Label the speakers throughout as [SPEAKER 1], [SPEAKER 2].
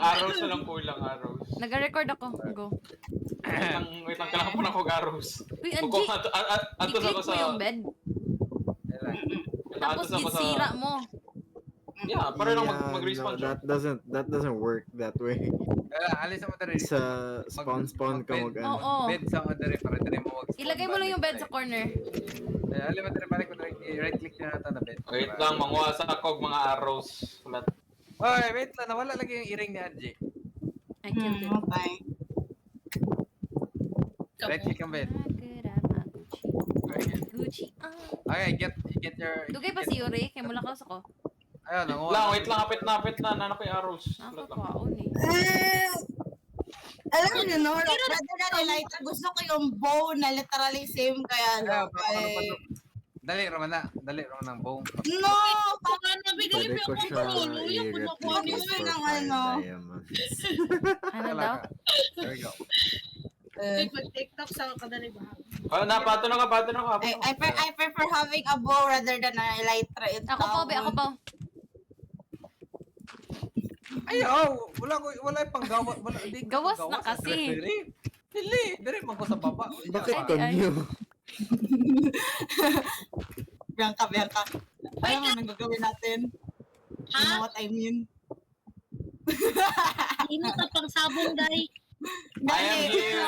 [SPEAKER 1] Arrows na lang kulang, arrows.
[SPEAKER 2] Nag-record ako. Go.
[SPEAKER 1] Wait lang, kailangan po na kog arrows.
[SPEAKER 2] Uy, Angie!
[SPEAKER 1] Atos
[SPEAKER 2] I-click
[SPEAKER 1] ako
[SPEAKER 2] mo
[SPEAKER 1] sa...
[SPEAKER 2] yung bed. Tapos
[SPEAKER 1] Atos ako sa...
[SPEAKER 2] gisira mo.
[SPEAKER 1] Yeah, para lang mag-respawn
[SPEAKER 3] no,
[SPEAKER 1] siya.
[SPEAKER 3] that doesn't work that way.
[SPEAKER 4] Alis mo dali.
[SPEAKER 3] Sa spawn ka mag ano.
[SPEAKER 2] Oo.
[SPEAKER 4] Bed sa mo dali para dali mo mag.
[SPEAKER 2] Ilagay mo lang yung bed sa corner.
[SPEAKER 4] Alis mo dali balik ko right click na natin na bed.
[SPEAKER 1] Wait lang, manguha sa kog mga arrows. Ulat.
[SPEAKER 4] Oy, wait lang, nawala lagi yung earring ni Angie.
[SPEAKER 2] I killed it.
[SPEAKER 5] Okay.
[SPEAKER 4] Right click ang bed.
[SPEAKER 2] Gucci.
[SPEAKER 4] Okay, get your.
[SPEAKER 2] Dugay pa si Yuri, kaya mula ka ako.
[SPEAKER 4] Ayun, nanguha.
[SPEAKER 1] Lang, wait lang, apit na. Nana ko yung arrows. Ulat lang.
[SPEAKER 2] Nakakaon eh.
[SPEAKER 5] Alam niyo, no? Rather than like, gusto ko yung bow na literally same kaya
[SPEAKER 4] Ayaw,
[SPEAKER 5] like,
[SPEAKER 4] Dali, Roman ng bow.
[SPEAKER 5] no!
[SPEAKER 6] Baka nabigay
[SPEAKER 3] Pwede
[SPEAKER 6] mo
[SPEAKER 3] ko
[SPEAKER 6] yung
[SPEAKER 3] siya
[SPEAKER 6] control. Yung punakuha
[SPEAKER 3] i-replace
[SPEAKER 6] niyo.
[SPEAKER 5] Gusto
[SPEAKER 3] for
[SPEAKER 5] ng
[SPEAKER 3] 5
[SPEAKER 5] ano.
[SPEAKER 3] diamonds.
[SPEAKER 2] Ano daw?
[SPEAKER 4] There we go.
[SPEAKER 6] Ay, pag-tiktok sa kadali ba?
[SPEAKER 1] Oh, pato na ka.
[SPEAKER 5] I prefer having a bow rather than a elytra.
[SPEAKER 2] Ako pa, be, ako pa.
[SPEAKER 4] Ayaw! Wala yung panggawa. Hindi
[SPEAKER 2] Gawas na kasi.
[SPEAKER 4] Dili man ko sa baba.
[SPEAKER 3] Bakit
[SPEAKER 2] Ay,
[SPEAKER 3] kanyo?
[SPEAKER 5] Bianca. Alam mo nang gagawin natin? You know what I mean?
[SPEAKER 6] Ino ka pang sabong, day.
[SPEAKER 1] I am here.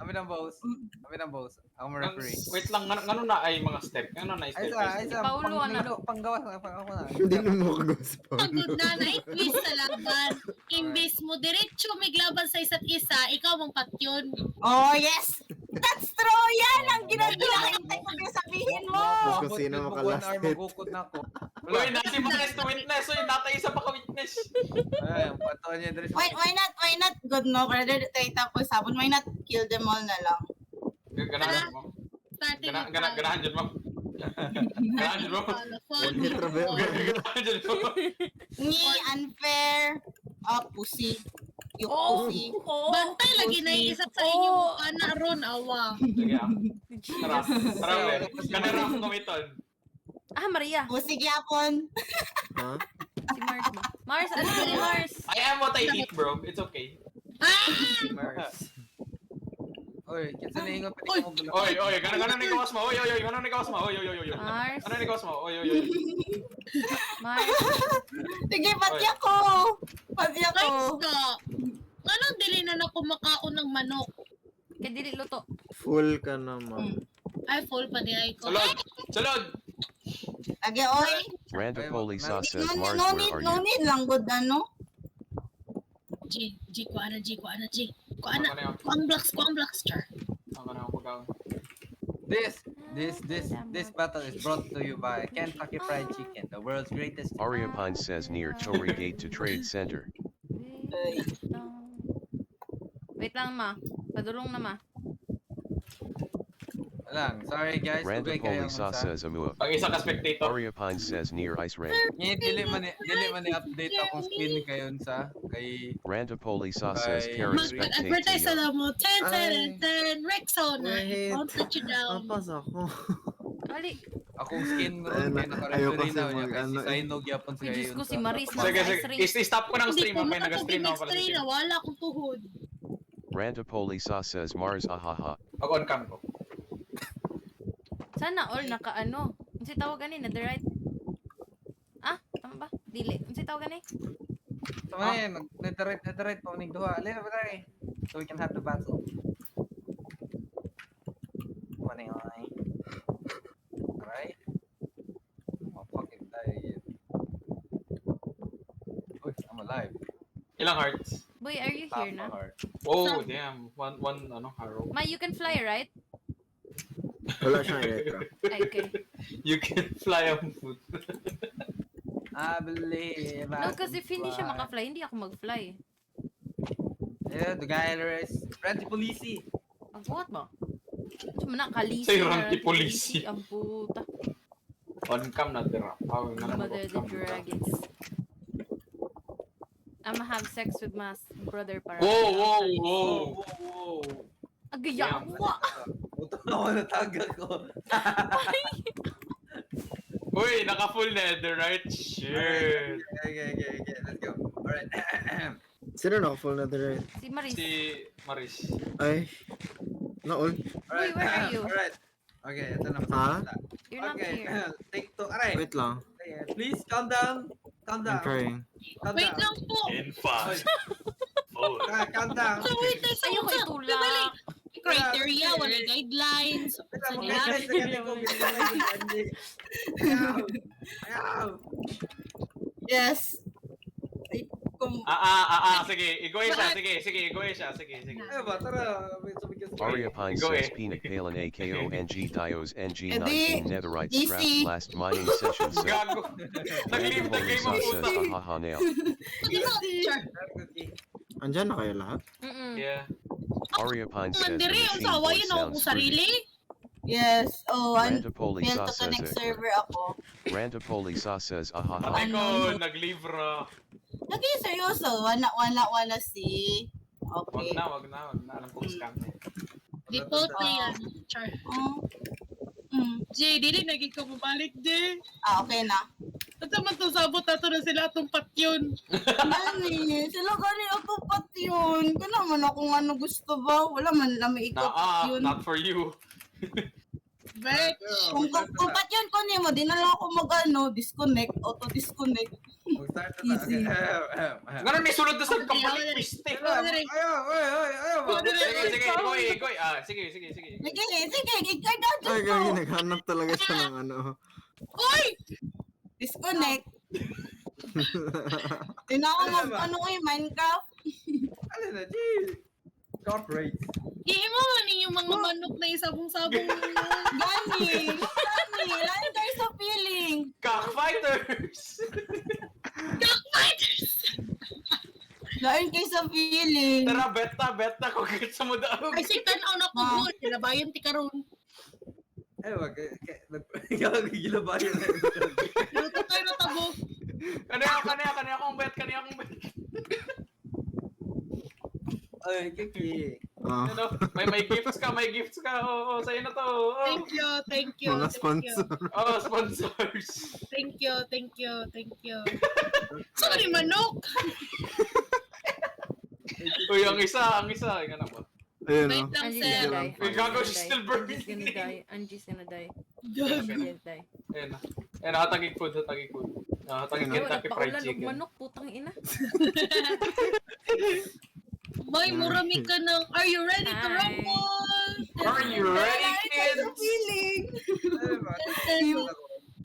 [SPEAKER 4] Amin ang boss. Ako mo referee.
[SPEAKER 1] Wait lang, ngano na ay mga step? Ngano na
[SPEAKER 4] Ay
[SPEAKER 1] step?
[SPEAKER 4] sa
[SPEAKER 2] Paulo, ano?
[SPEAKER 4] panggawa ako na.
[SPEAKER 3] Hindi na mo kag-spawn.
[SPEAKER 6] Pagod na twist sa laban. Imbis mo diretso miglaban sa isa't isa, ikaw mong patyon.
[SPEAKER 5] Oh, yes! That's true! Yan ang ginagilahintay ko yung sabihin mo!
[SPEAKER 3] Kung sino makalastit.
[SPEAKER 4] Magukod na ako.
[SPEAKER 1] Uy, nasi witness to witness. Uy, natay isa pa ka-witness.
[SPEAKER 4] Ay, ang pato niya dali.
[SPEAKER 5] Why not good no? Rather than tapos sabon, why not kill them all na lang?
[SPEAKER 1] Ganahan mo.
[SPEAKER 6] Starting
[SPEAKER 1] Ganahan dyan mo. Ganahan dyan mo.
[SPEAKER 3] One hit rabe.
[SPEAKER 1] Ganahan dyan mo.
[SPEAKER 5] Ni unfair. Pussy. Yung pussy.
[SPEAKER 6] Bantay lagi na yung isa sa inyong anak ron, awa.
[SPEAKER 1] Sige ah. Tara ulit. Kanara mo kumiton.
[SPEAKER 2] Ah, Maria.
[SPEAKER 5] Pussy gyapon.
[SPEAKER 3] Ha?
[SPEAKER 2] Si Mars mo. Mars, ano ba ni Mars?
[SPEAKER 1] I am what I eat, bro. It's okay.
[SPEAKER 2] Mars.
[SPEAKER 4] Oy, kinsa na ingon pwede mo gulo.
[SPEAKER 1] Oy, gano'n ni kawas mo. Oy.
[SPEAKER 2] Mars.
[SPEAKER 1] Ano ni kawas mo? Oy.
[SPEAKER 2] Mars.
[SPEAKER 5] Sige, pati ako. Pati ako.
[SPEAKER 6] Guys ka, anong dili na na kumakaon ng manok?
[SPEAKER 2] Kaya dili luto.
[SPEAKER 3] Full ka naman.
[SPEAKER 6] Ay, full pa di ay ko.
[SPEAKER 1] Salod!
[SPEAKER 5] Lagi, oy.
[SPEAKER 7] Randopoli Saw says,
[SPEAKER 5] No
[SPEAKER 7] Mars, where are you?
[SPEAKER 5] need lang good ano.
[SPEAKER 6] G, ko ana. Ko ang blocks, char.
[SPEAKER 1] Ang kanang pagkaon.
[SPEAKER 4] This battle is brought to you by Kentucky Fried Chicken, the world's greatest.
[SPEAKER 7] Aria Pine says near Chori Gate to Trade Center.
[SPEAKER 2] Wait lang, ma. Padulong na, ma.
[SPEAKER 4] Lang, sorry guys.
[SPEAKER 7] Randopoli Saw says Amua.
[SPEAKER 1] Pag isa ka spectator.
[SPEAKER 7] Aria Pine says near Ice Ramp.
[SPEAKER 4] Dili man i-update akong screen kayon sa kay
[SPEAKER 7] Randopoli Saw says Carrie
[SPEAKER 6] Mag-advertise
[SPEAKER 7] spectates
[SPEAKER 6] na mo. 10, Rexona.
[SPEAKER 3] Wait.
[SPEAKER 6] I'll put you down.
[SPEAKER 3] Apas ako.
[SPEAKER 2] Ali.
[SPEAKER 4] akong skin ron
[SPEAKER 3] Ayun
[SPEAKER 4] kay
[SPEAKER 3] na,
[SPEAKER 4] naka-referee
[SPEAKER 3] ayoko kasi
[SPEAKER 4] na niya
[SPEAKER 3] mag-
[SPEAKER 4] kasi
[SPEAKER 3] ano,
[SPEAKER 4] sa inog yapon
[SPEAKER 2] Uy,
[SPEAKER 4] siya
[SPEAKER 2] Diyos
[SPEAKER 4] yun
[SPEAKER 2] ko,
[SPEAKER 4] sa-
[SPEAKER 2] si Maris na
[SPEAKER 1] Sige,
[SPEAKER 2] sa ice ring.
[SPEAKER 1] i-stop ko ng stream. Okay, nag-stream na ako pala.
[SPEAKER 6] Stream na, wala akong tuhod.
[SPEAKER 7] Randopoli Saw says Mars ahaha.
[SPEAKER 1] Mag-on cam ko.
[SPEAKER 2] Sana all naka-ano. Ano si tawag ganin? Netherite? Ah, tama ba? Dili. Ano si tawag ganin?
[SPEAKER 4] So man, netherite pa unig duha. Alin ba tayo? So we can have the battle. Money on. Alright. Oh, fucking die. Uy, I'm alive.
[SPEAKER 1] Ilang hearts?
[SPEAKER 2] Boy, are you here na?
[SPEAKER 4] Heart.
[SPEAKER 1] Oh, damn. One arrow.
[SPEAKER 2] Ma, you can fly, right?
[SPEAKER 3] Wala siyang electra.
[SPEAKER 2] Ay, okay.
[SPEAKER 1] You can fly on foot.
[SPEAKER 4] I believe I
[SPEAKER 2] No, kasi if hindi siya
[SPEAKER 4] can fly.
[SPEAKER 2] maka-fly, hindi ako mag-fly.
[SPEAKER 4] Yeah, the guy there is Randy Polisi.
[SPEAKER 2] Magbuhat ba? Ito mo na, kalisi.
[SPEAKER 1] Say,
[SPEAKER 2] na,
[SPEAKER 1] Randy Polisi.
[SPEAKER 2] Ang puta.
[SPEAKER 1] On cam na tira. Oh, nga na
[SPEAKER 2] Mother the
[SPEAKER 1] mag-on cam.
[SPEAKER 2] dragons. I'ma have sex with my brother para.
[SPEAKER 1] Whoa!
[SPEAKER 4] Whoa.
[SPEAKER 2] Agayawa!
[SPEAKER 4] Buto na ako nataga ko.
[SPEAKER 1] Uy, naka-full nether, right? Shit.
[SPEAKER 4] Okay. Let's go. Alright.
[SPEAKER 3] Sino naka-full netherite?
[SPEAKER 2] Si Maris.
[SPEAKER 1] Si Maris.
[SPEAKER 3] Ay. Na-all.
[SPEAKER 2] Uy, where are you?
[SPEAKER 4] Alright. Okay, ito na.
[SPEAKER 3] Ha?
[SPEAKER 2] You're not
[SPEAKER 4] Okay,
[SPEAKER 2] here.
[SPEAKER 4] take 2. Aray.
[SPEAKER 3] Wait lang.
[SPEAKER 4] Ayan. Please, count down. Count
[SPEAKER 3] I'm
[SPEAKER 4] down.
[SPEAKER 3] trying.
[SPEAKER 4] Count
[SPEAKER 6] Wait
[SPEAKER 4] down.
[SPEAKER 6] lang po.
[SPEAKER 1] In 5, 4,
[SPEAKER 4] Count down.
[SPEAKER 6] So, wait, tayo sa
[SPEAKER 2] Ayoko
[SPEAKER 6] usap.
[SPEAKER 2] itulak.
[SPEAKER 6] Criteria, wala guidelines.
[SPEAKER 4] Wait lang,
[SPEAKER 6] Sige.
[SPEAKER 4] mag-guess na ganun ko. Ayaw. Ayaw.
[SPEAKER 5] Yes. Ay, kung...
[SPEAKER 1] Sige, iguhin siya. Sige, iguhin siya. Sige.
[SPEAKER 4] Ayaw ba? Tara. May sumigas.
[SPEAKER 7] Arya Pine
[SPEAKER 1] Go
[SPEAKER 7] says
[SPEAKER 1] eh.
[SPEAKER 7] Peanut Palin AKONG Dios NG
[SPEAKER 5] Edi,
[SPEAKER 7] 19 Netherite
[SPEAKER 5] easy.
[SPEAKER 7] scrap last mining session set.
[SPEAKER 1] Gago. Nag-leave
[SPEAKER 7] Holy
[SPEAKER 1] game ang
[SPEAKER 7] says
[SPEAKER 1] puta.
[SPEAKER 7] ahaha nail.
[SPEAKER 6] Teacher.
[SPEAKER 3] Andyan na kayo lahat?
[SPEAKER 1] Yeah.
[SPEAKER 7] Arya Pine says the
[SPEAKER 6] Mandiri, ang
[SPEAKER 7] machine
[SPEAKER 6] sawa
[SPEAKER 7] voice
[SPEAKER 6] yun ako
[SPEAKER 7] sounds
[SPEAKER 6] kung sarili.
[SPEAKER 5] Yes. Oh,
[SPEAKER 7] Rantapoli
[SPEAKER 5] Fail
[SPEAKER 7] Sa
[SPEAKER 5] to
[SPEAKER 7] says
[SPEAKER 5] connect
[SPEAKER 7] it.
[SPEAKER 5] server ako.
[SPEAKER 7] Rantapoli Sa says ahaha.
[SPEAKER 1] Patay ko, nag-leave ra.
[SPEAKER 5] Lagi seryoso. Wala si... Okay.
[SPEAKER 1] Wag na. Alam kong scam.
[SPEAKER 6] Default na yan. Char.
[SPEAKER 5] Oh.
[SPEAKER 6] Jay, dili naging ka mabalik, Jay.
[SPEAKER 5] Okay na.
[SPEAKER 6] At naman to sabot ato na sila atong patyon.
[SPEAKER 5] Nani, sila gani ako pat yun. Kaya naman akong ano gusto ba? Wala man na may ikaw pat yun.
[SPEAKER 1] Not for you.
[SPEAKER 6] Bet.
[SPEAKER 5] Kung pat yun, kunin mo, di na lang ako disconnect, auto-disconnect.
[SPEAKER 4] Mag-start na
[SPEAKER 5] Easy.
[SPEAKER 1] Ganun may sulod na sa kapalit mistake.
[SPEAKER 4] Ayaw ba?
[SPEAKER 1] Sige, ikoy. Sige.
[SPEAKER 5] Sige, ikaw na
[SPEAKER 3] Ay,
[SPEAKER 5] dito.
[SPEAKER 3] gagi, naghanap talaga siya ng ano.
[SPEAKER 6] Uy!
[SPEAKER 5] Disconnect. Di na ako Minecraft.
[SPEAKER 4] Ano na, G? Corporate.
[SPEAKER 6] Iimo man yung mga manok na isabong-sabong.
[SPEAKER 5] Gani, lahat tayo sa feeling.
[SPEAKER 1] Cockfighters!
[SPEAKER 6] Cockfighters!
[SPEAKER 5] Lahat kayo sa feeling.
[SPEAKER 1] Tara, bet na kung kahit sa mo daog.
[SPEAKER 6] Ay, si tanaw na ko mo. Tinabayan ti karon.
[SPEAKER 4] Ayaw ba? Gilabayan na.
[SPEAKER 6] Luto tayo na tabo.
[SPEAKER 1] Kanya akong bet.
[SPEAKER 4] Ay, Kiki.
[SPEAKER 3] Ah,
[SPEAKER 1] Ano, may gifts ka. Oo, sa'yo na to. Oh.
[SPEAKER 6] Thank you.
[SPEAKER 3] mga sponsor.
[SPEAKER 1] Oh, sponsors.
[SPEAKER 6] Thank you. Sorry, manok.
[SPEAKER 1] Uy, ang isa. Nga na ba?
[SPEAKER 3] Ayun
[SPEAKER 6] Wait
[SPEAKER 3] o.
[SPEAKER 6] lang,
[SPEAKER 2] Angie's
[SPEAKER 6] sir.
[SPEAKER 2] gonna die.
[SPEAKER 1] Uy, gago, she's still burning.
[SPEAKER 2] Angie's gonna die. Angie's gonna die.
[SPEAKER 1] Ayan na, hatagig food. Hatagig Kentucky Fried
[SPEAKER 2] Nagpaulan og
[SPEAKER 1] Chicken.
[SPEAKER 2] manok, putang ina.
[SPEAKER 6] May murami ka ng, are you ready to
[SPEAKER 2] Hi.
[SPEAKER 6] rumble?
[SPEAKER 1] Are you ready, kids?
[SPEAKER 5] Feeling.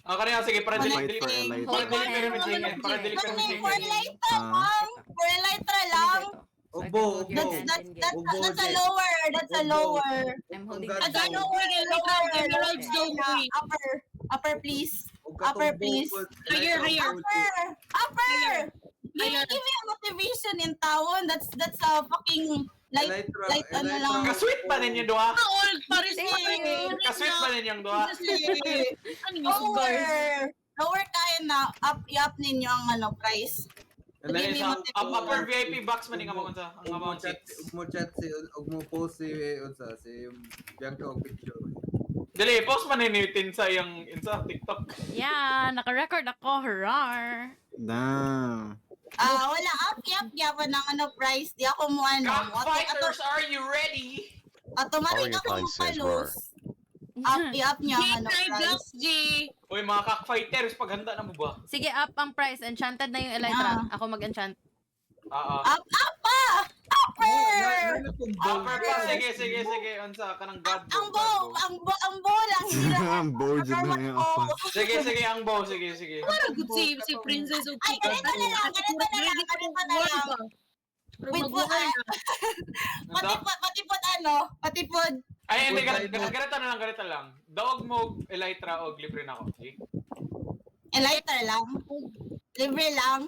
[SPEAKER 1] Kanina, sige, para
[SPEAKER 3] Fight
[SPEAKER 1] delete
[SPEAKER 3] for
[SPEAKER 1] chicken.
[SPEAKER 3] Elite.
[SPEAKER 1] Para delete kami
[SPEAKER 2] Hold
[SPEAKER 1] chicken.
[SPEAKER 2] on.
[SPEAKER 1] Para delete kami
[SPEAKER 5] For
[SPEAKER 1] chicken.
[SPEAKER 5] lighter lang. For lighter lang.
[SPEAKER 4] Obo.
[SPEAKER 5] That's a lower. That's a lower.
[SPEAKER 2] I'm holding
[SPEAKER 4] God.
[SPEAKER 2] the
[SPEAKER 6] At ano, Emeralds don't worry.
[SPEAKER 5] Upper please. Upper, please.
[SPEAKER 6] Higher.
[SPEAKER 5] Upper.
[SPEAKER 6] Higher.
[SPEAKER 5] Give me a motivation in tawon. That's a fucking light ano lang.
[SPEAKER 1] Kasweet ba ninyo doha?
[SPEAKER 6] Old Paris
[SPEAKER 1] Kasweet ba ninyong doha?
[SPEAKER 6] Ano yung sugar?
[SPEAKER 5] Lower kaya na i-up ninyo ang price.
[SPEAKER 1] Dali sa upper VIP box man nga mo sa ang amount seats.
[SPEAKER 4] Ug mo post si Bianca og picture.
[SPEAKER 1] Dali, post man nitin sa yung sa TikTok.
[SPEAKER 2] Yeah, naka-record ako. Hurrar.
[SPEAKER 3] Damn.
[SPEAKER 5] Wala up ng price. Di ako mo
[SPEAKER 1] Cockfighters, are you ready?
[SPEAKER 5] automatic
[SPEAKER 7] Arya
[SPEAKER 5] ako
[SPEAKER 7] Pine says
[SPEAKER 5] magpalos. I-up niya ang
[SPEAKER 6] G9
[SPEAKER 5] price.
[SPEAKER 6] Blocks, G.
[SPEAKER 1] Uy, mga cockfighters, paghanda na mo ba?
[SPEAKER 2] Sige, up ang price. Enchanted na yung Elytra. Ako mag-enchant.
[SPEAKER 5] Up pa! Upper!
[SPEAKER 1] Upper pa, sige. Unsa ka ng god.
[SPEAKER 5] Ang bow lang.
[SPEAKER 3] Ang bow dyan na yung apa.
[SPEAKER 1] Sige, ang bow. Sige.
[SPEAKER 6] Parang good si Princess of
[SPEAKER 5] Ay, ganito na lang. Wait po, patipod.
[SPEAKER 1] Ay, hindi, ganito lang. Dog mo, Elytra, o libre na ako. Okay?
[SPEAKER 5] Elytra lang. Libre lang.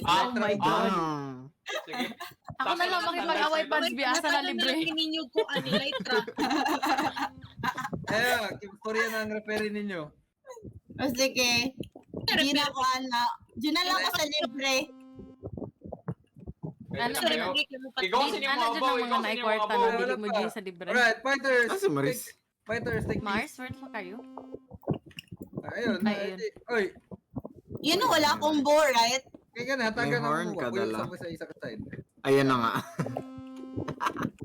[SPEAKER 2] Oh my God.
[SPEAKER 3] Damn.
[SPEAKER 1] Sige.
[SPEAKER 2] Ako na lang makipag-away pads biasa na libre.
[SPEAKER 6] Ninyo ko ani Elytra.
[SPEAKER 4] Korean ang referee ninyo.
[SPEAKER 5] O sige. Di na ako Di na lang ako sa libre.
[SPEAKER 2] Ano
[SPEAKER 1] Pwede
[SPEAKER 2] na?
[SPEAKER 1] na kayo. Ikaw sa inyo
[SPEAKER 2] Ano
[SPEAKER 1] mga
[SPEAKER 2] dyan
[SPEAKER 1] bow,
[SPEAKER 2] ang
[SPEAKER 1] ikaw
[SPEAKER 2] mga
[SPEAKER 1] sa inyo
[SPEAKER 2] naikwarta
[SPEAKER 1] mga
[SPEAKER 2] na
[SPEAKER 1] bow.
[SPEAKER 2] dili mo dyan sa libre?
[SPEAKER 4] Alright, fighters.
[SPEAKER 3] Ah, si Maris.
[SPEAKER 4] Fighters, take
[SPEAKER 2] Mars, where the fuck are you?
[SPEAKER 4] Ayun.
[SPEAKER 2] Ayun.
[SPEAKER 4] Oy.
[SPEAKER 5] Wala akong bow, right?
[SPEAKER 4] Kaya ka na, hatagan
[SPEAKER 3] May horn
[SPEAKER 4] mo.
[SPEAKER 3] ka dala.
[SPEAKER 4] Sa isa ka side.
[SPEAKER 3] Ayan na nga.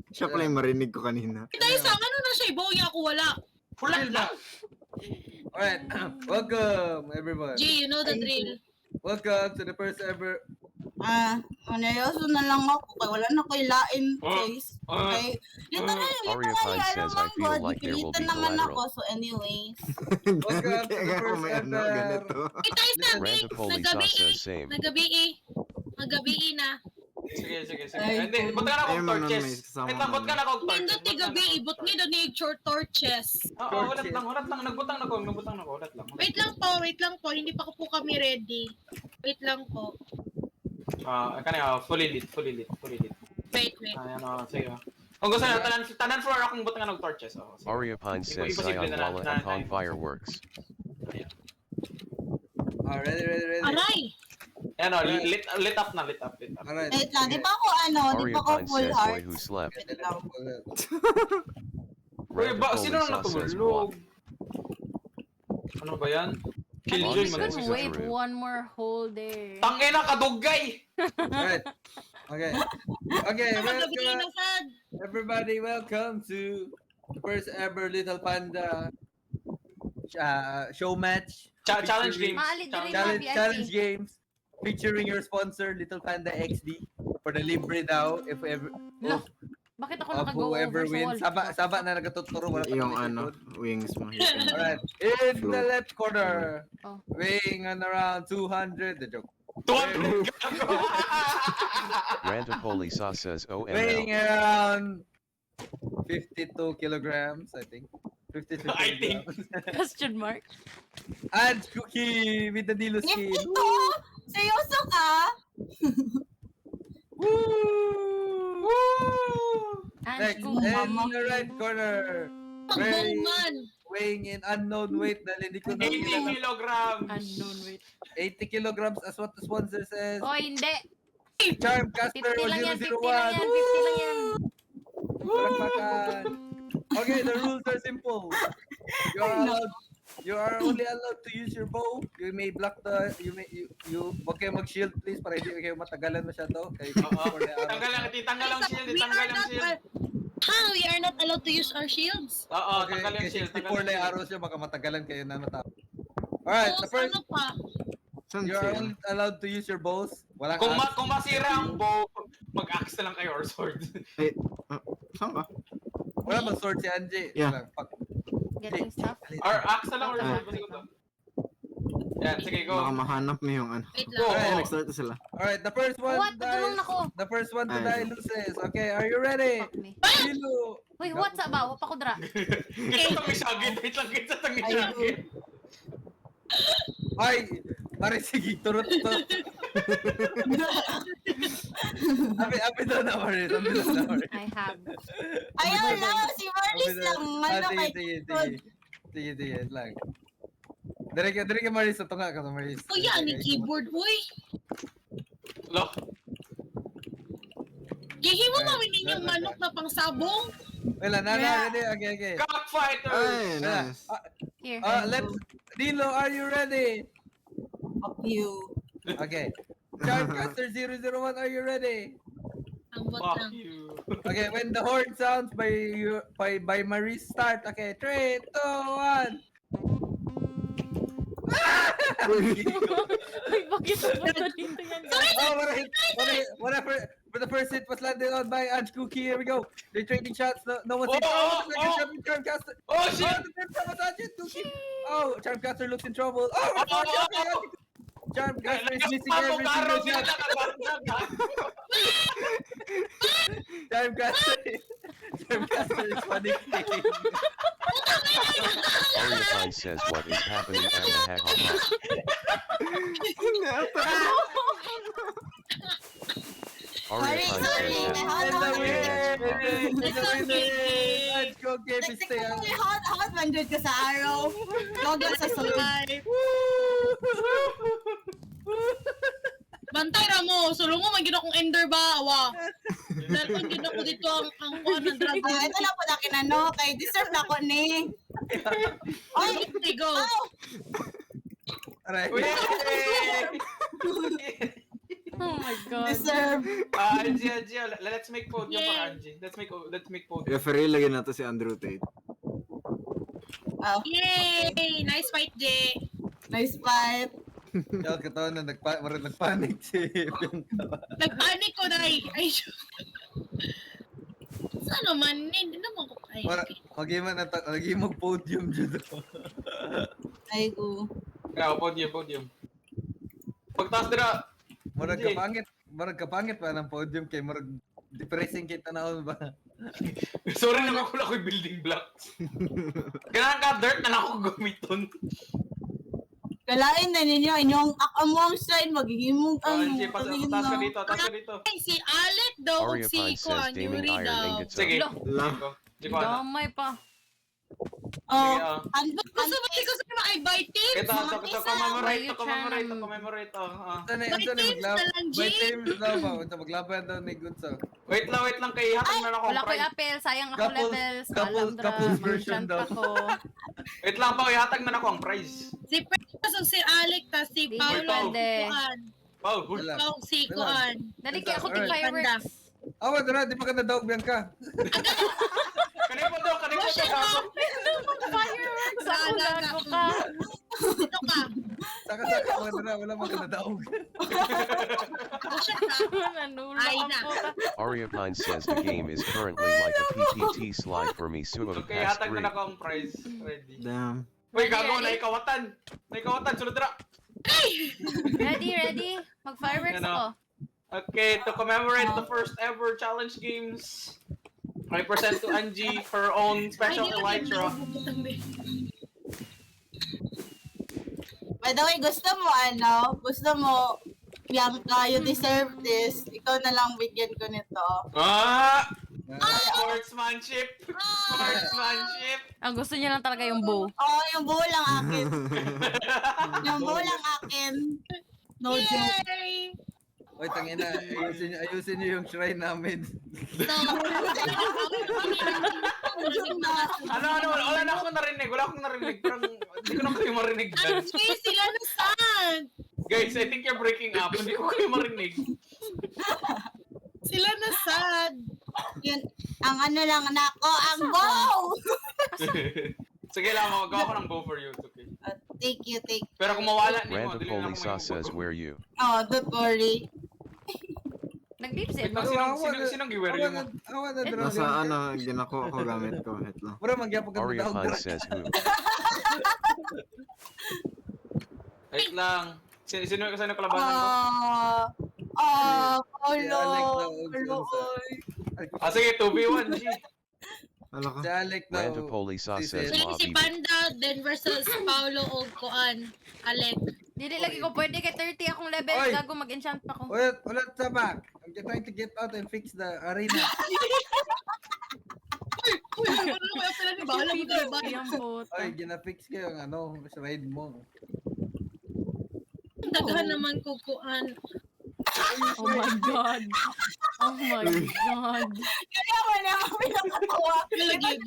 [SPEAKER 3] Siya pala yung marinig ko kanina.
[SPEAKER 6] Dahil sa ano na siya, iboya ako wala.
[SPEAKER 1] Fulat na.
[SPEAKER 4] Alright, welcome everyone.
[SPEAKER 6] G, you know the drill.
[SPEAKER 4] Welcome to the first ever.
[SPEAKER 5] Neryoso na lang ako kay wala na ko'y lain face.
[SPEAKER 1] Ah.
[SPEAKER 5] Okay. Literally,
[SPEAKER 7] Aria Pine says, I feel like there will be
[SPEAKER 5] naman ako.
[SPEAKER 7] collateral.
[SPEAKER 5] So anyways.
[SPEAKER 4] Welcome to the
[SPEAKER 3] Kaya ako
[SPEAKER 4] first
[SPEAKER 3] may ano,
[SPEAKER 4] ever.
[SPEAKER 3] ganito.
[SPEAKER 6] Kita sabi,
[SPEAKER 7] Rantapoli
[SPEAKER 6] nagabi
[SPEAKER 7] says same.
[SPEAKER 6] Nagabi na.
[SPEAKER 1] Sige.
[SPEAKER 5] Ay,
[SPEAKER 1] Hindi, ba't ka na
[SPEAKER 3] Ayun,
[SPEAKER 1] kong
[SPEAKER 3] may
[SPEAKER 1] torches?
[SPEAKER 3] kasama
[SPEAKER 1] Wait lang, ba't ka na kong torches?
[SPEAKER 6] Nindot ni gabi, ibot ni doon ni short torches.
[SPEAKER 1] Oo, ulat lang. Nagbutang na ko, ulat lang.
[SPEAKER 6] Wait lang po, hindi pa po kami ready. Wait lang po.
[SPEAKER 1] Kanina, fully lit.
[SPEAKER 6] Wait.
[SPEAKER 1] Ayan, sige. Kung gusto na, tanan floor akong butang ng torches. Sige.
[SPEAKER 7] Aria Pine says,
[SPEAKER 1] Imposible
[SPEAKER 7] Zion
[SPEAKER 1] na-
[SPEAKER 7] Walla
[SPEAKER 1] na-
[SPEAKER 7] upon
[SPEAKER 1] na-
[SPEAKER 7] fireworks.
[SPEAKER 4] Ready.
[SPEAKER 6] Aray!
[SPEAKER 1] Ayan o, lit up na.
[SPEAKER 4] Alright.
[SPEAKER 5] Wait lang, di pa ako di
[SPEAKER 7] Aria
[SPEAKER 5] pa ako
[SPEAKER 7] Pine
[SPEAKER 5] full
[SPEAKER 7] says,
[SPEAKER 5] heart.
[SPEAKER 7] boy who slept.
[SPEAKER 5] Wait lang.
[SPEAKER 1] Uy, sino nang
[SPEAKER 7] Rantapoli says,
[SPEAKER 1] natulog?
[SPEAKER 7] what?
[SPEAKER 1] Ano ba yan?
[SPEAKER 2] At
[SPEAKER 1] Killjoy
[SPEAKER 2] least
[SPEAKER 1] man.
[SPEAKER 2] could wait one more whole day.
[SPEAKER 1] Tangay na, kadugay!
[SPEAKER 4] Alright. Okay,
[SPEAKER 6] Nagabi
[SPEAKER 4] welcome.
[SPEAKER 6] na sad.
[SPEAKER 4] Everybody, welcome to the first ever Little Panda show match.
[SPEAKER 1] Challenge games.
[SPEAKER 2] Maali din
[SPEAKER 4] Challenge,
[SPEAKER 2] VIP.
[SPEAKER 4] challenge games featuring your sponsor Little Panda XD for the libre daw if ever
[SPEAKER 2] Lah, Bakit ako
[SPEAKER 4] of
[SPEAKER 2] naka-go
[SPEAKER 4] whoever
[SPEAKER 2] over sa
[SPEAKER 4] wins.
[SPEAKER 2] wall?
[SPEAKER 4] Saba na nagatuturo wala pa
[SPEAKER 3] Yung
[SPEAKER 4] kami
[SPEAKER 3] ano,
[SPEAKER 4] likod.
[SPEAKER 3] wings mo.
[SPEAKER 4] Alright, in the
[SPEAKER 3] Float.
[SPEAKER 4] left corner,
[SPEAKER 2] Oh.
[SPEAKER 4] weighing on around 200. The joke.
[SPEAKER 1] 200!
[SPEAKER 7] Rantapoli says,
[SPEAKER 4] Weighing
[SPEAKER 7] OML.
[SPEAKER 4] around 52 kilograms, I think. 52
[SPEAKER 1] I think.
[SPEAKER 4] kilograms.
[SPEAKER 2] Question mark?
[SPEAKER 4] And Cookie with the Dilo skin.
[SPEAKER 5] Ito! Seryoso ka?
[SPEAKER 4] Woo!
[SPEAKER 2] And
[SPEAKER 4] Next,
[SPEAKER 2] kung
[SPEAKER 4] in the right corner,
[SPEAKER 6] Pagbungan.
[SPEAKER 4] weighing in unknown weight dahil hindi ko na
[SPEAKER 1] 80 kilograms!
[SPEAKER 2] unknown weight.
[SPEAKER 4] 80 kilograms as what the sponsor says.
[SPEAKER 2] Oh, hindi.
[SPEAKER 4] Charmcaster
[SPEAKER 2] 50 lang yan, 50 lang
[SPEAKER 4] 001.
[SPEAKER 2] yan, 50 lang yan.
[SPEAKER 4] Palakpakan. Okay, the rules are simple. You are only allowed to use your bow. You may block the wag kayo mag-shield please para hindi kayo matagalan masyado. Kay
[SPEAKER 1] Tanggal lang shield, tanggal lang shield.
[SPEAKER 6] We are not allowed to use our shields.
[SPEAKER 1] Oo,
[SPEAKER 4] Okay,
[SPEAKER 1] tanggal lang
[SPEAKER 4] kay
[SPEAKER 1] shield.
[SPEAKER 4] 64 na yung arrows nyo, baka matagalan kayo na matapos. Alright, the first,
[SPEAKER 6] Ano pa?
[SPEAKER 3] Saan
[SPEAKER 4] you are
[SPEAKER 3] siya?
[SPEAKER 4] only allowed to use your bows. Walang
[SPEAKER 1] Kung masira ang bow, mag-axe na lang kayo or sword.
[SPEAKER 3] Saan ka?
[SPEAKER 4] Wala bang sword si Angie?
[SPEAKER 3] Yeah.
[SPEAKER 4] Wala, fuck.
[SPEAKER 2] Getting stuff.
[SPEAKER 1] Or axe na lang or sword. Basta ko to. Yan, sige,
[SPEAKER 3] Baka
[SPEAKER 1] go.
[SPEAKER 3] mahanap mo yung ano.
[SPEAKER 6] Wait
[SPEAKER 1] Go.
[SPEAKER 6] lang.
[SPEAKER 3] Ay, nag-start na sila.
[SPEAKER 4] Alright, the first one
[SPEAKER 2] What? Natulong
[SPEAKER 4] dies.
[SPEAKER 2] ako.
[SPEAKER 4] The first one to
[SPEAKER 3] Ay.
[SPEAKER 4] die loses. Okay, are you ready?
[SPEAKER 2] Fuck me.
[SPEAKER 4] Dilo.
[SPEAKER 2] Wait, what's up ba? Wapa ko dra.
[SPEAKER 1] Kita itong misagit, wait lang, kita itong misagit.
[SPEAKER 4] Ay, pare sige, turot to. Abi daw na, Maris. Abi daw na, Maris.
[SPEAKER 2] I have.
[SPEAKER 5] Ayun lang, si Marlis lang. Ano kay
[SPEAKER 4] Sige, lang. Dari ka Maris, sa tunga ka sa Maris.
[SPEAKER 6] Oh, yan, ni keyboard, uy.
[SPEAKER 1] Lo,
[SPEAKER 6] Gihi mo kami ninyong manok na pangsabong.
[SPEAKER 4] Wala,
[SPEAKER 5] Yeah.
[SPEAKER 4] ready? Okay.
[SPEAKER 1] cockfighter!
[SPEAKER 3] Ay, nice.
[SPEAKER 2] Here.
[SPEAKER 4] Let's, Dilo, are you ready?
[SPEAKER 5] Fuck you.
[SPEAKER 4] Okay. Charmcaster 001, are you ready?
[SPEAKER 6] Ang bot
[SPEAKER 1] Fuck
[SPEAKER 6] lang.
[SPEAKER 1] you.
[SPEAKER 4] Okay, when the horn sounds by Maris start. Okay, 3, 2, 1.
[SPEAKER 2] Uy, bakit ako dito yan?
[SPEAKER 4] Oh, whatever. But the first hit was landed on by Ange Cookie. Here we go. They're trading shots. No one's in trouble. The second shot with Charmcaster.
[SPEAKER 1] Oh, shit!
[SPEAKER 4] Oh, the third shot was Ange Cookie. Oh, Charmcaster looks in trouble. Oh, Charmcaster is missing every single shot. Charmcaster is panicking.
[SPEAKER 7] Aria Pine says, what is happening? Ha ha ha. Aria Pine
[SPEAKER 5] Sorry,
[SPEAKER 7] says,
[SPEAKER 5] sorry.
[SPEAKER 7] ha
[SPEAKER 4] And the winner is Ange Cookie.
[SPEAKER 5] Technically, hot 100 ka sa araw. Logo sa sunod.
[SPEAKER 6] Bantay ra mo, sulong mo magino kong ender ba, awa. Dahil pag gino ko dito ang kuha ng dragon.
[SPEAKER 5] Ito lang po na kinano, kay deserve na ko ni. Ay,
[SPEAKER 6] Okay, go.
[SPEAKER 5] ow!
[SPEAKER 4] Alright.
[SPEAKER 2] Oh my god.
[SPEAKER 5] Deserve.
[SPEAKER 1] Angie, let's make podium for
[SPEAKER 6] Yeah.
[SPEAKER 1] Angie. Let's make podium.
[SPEAKER 3] Referee, lagyan nato si Andrew Tate.
[SPEAKER 5] Oh,
[SPEAKER 6] Yay! Nice fight, Jay.
[SPEAKER 5] nice fight.
[SPEAKER 4] Yung katawan na nagpanik si Bianca.
[SPEAKER 6] Nagpanik ko, Day. Ay, saan naman? Hindi naman ko. Ay, okay.
[SPEAKER 4] Mag-imog podium dyan.
[SPEAKER 5] Ay, go.
[SPEAKER 1] Yeah, podium. Pagtaas dira.
[SPEAKER 4] Marag kapangit pa ng podium kay marag depressing kita na ba?
[SPEAKER 1] Sorry naman kung ako'y building blocks. Kailangan ka dirt na ako gamiton.
[SPEAKER 5] Kalain na ninyo, inyong akamong slide, magiging mong
[SPEAKER 1] Angie, taas ka dito.
[SPEAKER 6] Ay, si Alec daw,
[SPEAKER 7] Aria
[SPEAKER 6] si
[SPEAKER 7] Pine says
[SPEAKER 6] Kuan,
[SPEAKER 7] Daming
[SPEAKER 6] Yuri
[SPEAKER 7] Iron
[SPEAKER 6] daw.
[SPEAKER 7] Ingots
[SPEAKER 1] Sige.
[SPEAKER 7] up.
[SPEAKER 3] Lah.
[SPEAKER 1] Di ko alam.
[SPEAKER 2] Damay pa.
[SPEAKER 5] Oh,
[SPEAKER 1] Sige,
[SPEAKER 6] Gusto ba ko sa mga invited?
[SPEAKER 1] Ito, commemorate.
[SPEAKER 4] Ano
[SPEAKER 6] By teams na lang,
[SPEAKER 4] By
[SPEAKER 6] G.
[SPEAKER 4] teams daw ba? Ito maglaban daw ni Gunso.
[SPEAKER 1] Wait lang kay hatag na ako.
[SPEAKER 2] Wala ko apel, sayang ako
[SPEAKER 4] Couple-
[SPEAKER 2] levels.
[SPEAKER 4] couple-
[SPEAKER 2] Alam dra,
[SPEAKER 4] couple version
[SPEAKER 2] merchant
[SPEAKER 4] daw.
[SPEAKER 2] ako.
[SPEAKER 1] Wait lang pa, ihatag na ako ang prize.
[SPEAKER 6] Si Pertas si Alec, tas si
[SPEAKER 2] Di
[SPEAKER 6] Paolo,
[SPEAKER 2] pwede.
[SPEAKER 6] Kuan.
[SPEAKER 1] Oh, huy.
[SPEAKER 4] Wala.
[SPEAKER 6] Ikaw, si Kuan.
[SPEAKER 2] Dali kaya ako
[SPEAKER 4] Alright.
[SPEAKER 2] fireworks.
[SPEAKER 4] Awa, dara, di pa ka na-dog, Bianca.
[SPEAKER 1] Kanina po daw.
[SPEAKER 2] Fireworks ako,
[SPEAKER 6] Gaga
[SPEAKER 2] lago ka.
[SPEAKER 6] Ito ka.
[SPEAKER 4] Saka, mga dara, wala mga na-dog.
[SPEAKER 6] Siya ka.
[SPEAKER 2] Nanulak
[SPEAKER 6] Ay,
[SPEAKER 2] ang
[SPEAKER 6] na.
[SPEAKER 2] puta.
[SPEAKER 7] Aria Pine says the game is currently like a PPT slide for me Suo
[SPEAKER 1] Okay,
[SPEAKER 7] past
[SPEAKER 1] hatag
[SPEAKER 7] 3.
[SPEAKER 1] na ako ang prize. Ready.
[SPEAKER 3] Damn.
[SPEAKER 1] Uy, gago, naikawatan. Sunod dira.
[SPEAKER 2] Ready? Mag-fireworks
[SPEAKER 1] Ano?
[SPEAKER 2] ako.
[SPEAKER 1] Okay, to commemorate the first ever challenge games, I present to Angie her own special elytra.
[SPEAKER 5] By the way, gusto mo, Bianca, you deserve this. Ikaw na lang bigyan ko nito.
[SPEAKER 1] Sportsmanship!
[SPEAKER 2] Ang gusto niya lang talaga yung bow.
[SPEAKER 5] Oh, yung buo lang akin. Yung buo lang akin. No joke.
[SPEAKER 6] Yay!
[SPEAKER 4] Oy, tangina, ayusin niyo yung shrine namin.
[SPEAKER 6] So,
[SPEAKER 1] Wala na akong narinig. Parang hindi ko na kayo marinig dyan.
[SPEAKER 6] Angie, sila na saan?
[SPEAKER 1] Guys, I think you're breaking up. Hindi ko kayo marinig.
[SPEAKER 6] Sila na sad.
[SPEAKER 5] Yun, ang ano lang nako, ang bow!
[SPEAKER 1] Sige lang, magawa ko ng bow for you. It's okay.
[SPEAKER 5] Thank you.
[SPEAKER 1] Pero kung mawala ni mo,
[SPEAKER 7] Randa
[SPEAKER 1] dili na
[SPEAKER 7] Polisa
[SPEAKER 1] ako
[SPEAKER 7] says where you.
[SPEAKER 5] Oh, don't worry.
[SPEAKER 2] Nag-deep sale ba?
[SPEAKER 1] Sinong giweryo mo?
[SPEAKER 4] Awa na, dara.
[SPEAKER 3] Nasa ano, ginako ako gamit ko. Wait lang.
[SPEAKER 4] Pura magyapon ka
[SPEAKER 7] Aria
[SPEAKER 4] na-dog,
[SPEAKER 7] Pine
[SPEAKER 4] dara.
[SPEAKER 7] says who.
[SPEAKER 1] Wait lang. Sino kalabanan ko?
[SPEAKER 5] Paulo.
[SPEAKER 4] Alex daw,
[SPEAKER 5] Paulo, oy.
[SPEAKER 1] Sige, 2v1, G.
[SPEAKER 3] Wala ka.
[SPEAKER 4] Si Alec daw.
[SPEAKER 7] Randa Polisa
[SPEAKER 4] Si
[SPEAKER 7] says
[SPEAKER 4] Sel.
[SPEAKER 6] Sila si
[SPEAKER 7] lobby.
[SPEAKER 6] Panda, then versus Paolo o Kuan. Alec.
[SPEAKER 2] Dili lagi ko pwede kay 30 akong level.
[SPEAKER 4] Oy!
[SPEAKER 2] Gago mag-enchant pa ko.
[SPEAKER 4] Ulat sa back. I'm trying to get out and fix the arena.
[SPEAKER 6] Ano kaya pala ni Bahala mo tayo ba?
[SPEAKER 2] Yung puta.
[SPEAKER 4] Oy, gina-fix ko yung ano, shrine mo.
[SPEAKER 6] Daghan naman ko Kuan.
[SPEAKER 2] Oh my god. Oh my god.
[SPEAKER 5] Kaya mo na ako pinakatawa.
[SPEAKER 6] Lagi yun.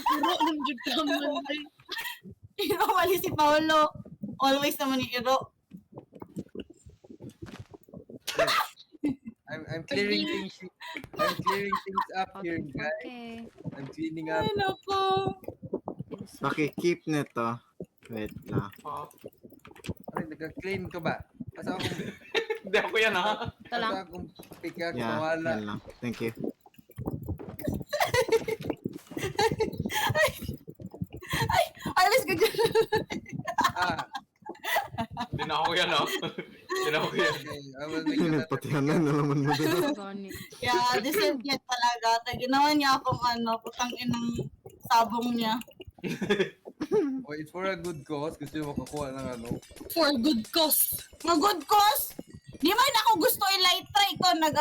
[SPEAKER 6] Puro nung jud kaman.
[SPEAKER 5] Wali si Paulo. Always naman ni Iro.
[SPEAKER 4] I'm clearing things. I'm clearing things up here, guys.
[SPEAKER 2] Okay.
[SPEAKER 4] I'm cleaning up.
[SPEAKER 5] Ay, nako.
[SPEAKER 3] Paki-keep nito. Wait lang.
[SPEAKER 4] Ay, nagka-clean ko ba? Asa akong,
[SPEAKER 1] Hindi ako yan, ha?
[SPEAKER 2] Ito lang.
[SPEAKER 4] asa akong pickaxe
[SPEAKER 3] Yeah,
[SPEAKER 4] na wala.
[SPEAKER 3] yan lang. Thank you.
[SPEAKER 5] Alis ka dyan.
[SPEAKER 4] Ah,
[SPEAKER 1] Hindi na ako yan, ha? Hindi na ako yan.
[SPEAKER 4] okay. I will make another.
[SPEAKER 3] Pinagpatihanan na naman mo din.
[SPEAKER 2] Gani.
[SPEAKER 5] Yeah, deserve niya talaga. Kaya ginawa niya akong putang inang sabong niya.
[SPEAKER 4] Oh, it's for a good cause. Gusto mo makakuha ng ano.
[SPEAKER 6] For good cause.
[SPEAKER 5] Nga good cause. Di man ako gusto elytra. Ikaw nag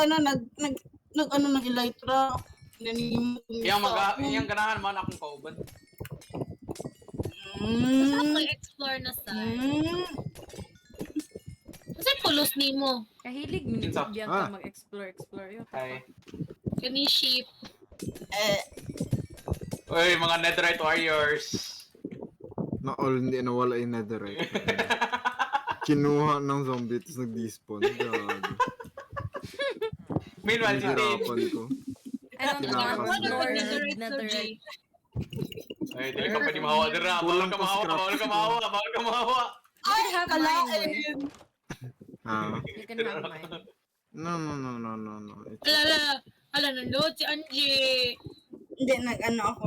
[SPEAKER 5] elytra.
[SPEAKER 1] Iyang ganahan man akong kauban.
[SPEAKER 6] Gusto ko explore na sa. Kasi pulos ni mo.
[SPEAKER 2] Kahilig ni
[SPEAKER 1] Kinsa?
[SPEAKER 2] Bianca
[SPEAKER 3] Ah.
[SPEAKER 2] mag-explore yun.
[SPEAKER 1] Hi.
[SPEAKER 6] Kani sheep.
[SPEAKER 1] Uy, mga netherite warriors.
[SPEAKER 3] Na all hindi nawala yung netherite. Kinuha ng zombie tapos nag-despawn. Gago.
[SPEAKER 1] Meanwhile, si Tin.
[SPEAKER 3] Hirapan ko.
[SPEAKER 2] I don't
[SPEAKER 3] Kailangan
[SPEAKER 2] want
[SPEAKER 3] ko.
[SPEAKER 2] Lord
[SPEAKER 6] Netherite,
[SPEAKER 2] Netherite.
[SPEAKER 1] Ay, di ka pwede mahawa dira. Bawal ka mahawa, bawal ka mahawa, bawal ka mahawa.
[SPEAKER 2] You can have mine, boy.
[SPEAKER 5] Kalain.
[SPEAKER 3] Ah.
[SPEAKER 2] You can have mine.
[SPEAKER 3] No.
[SPEAKER 6] Ala, nandun si Angie.
[SPEAKER 5] Hindi, nag-ano ako.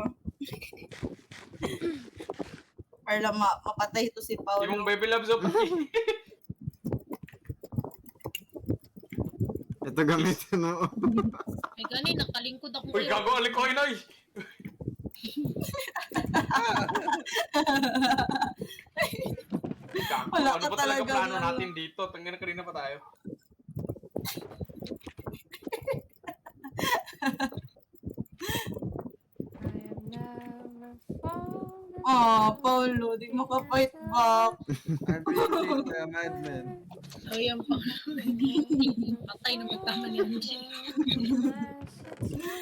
[SPEAKER 5] Para lang mapatay ito si
[SPEAKER 1] Yung
[SPEAKER 5] Paolo.
[SPEAKER 1] baby loves of
[SPEAKER 3] Ito gamitin mo.
[SPEAKER 6] Ay, gani, nakalingkod ako.
[SPEAKER 1] Uy, gago, alikoy na eh. Gago,
[SPEAKER 5] Wala
[SPEAKER 1] ano
[SPEAKER 5] ka
[SPEAKER 1] ba talaga
[SPEAKER 5] talaga,
[SPEAKER 1] plano
[SPEAKER 5] ano?
[SPEAKER 1] natin dito? Tangina na kanina pa tayo.
[SPEAKER 2] I've never fallen.
[SPEAKER 5] Oh, Paolo, di mo ka-fight back.
[SPEAKER 4] I'm really a madman.
[SPEAKER 6] Ayan pa. Patay na magtama ni Angie.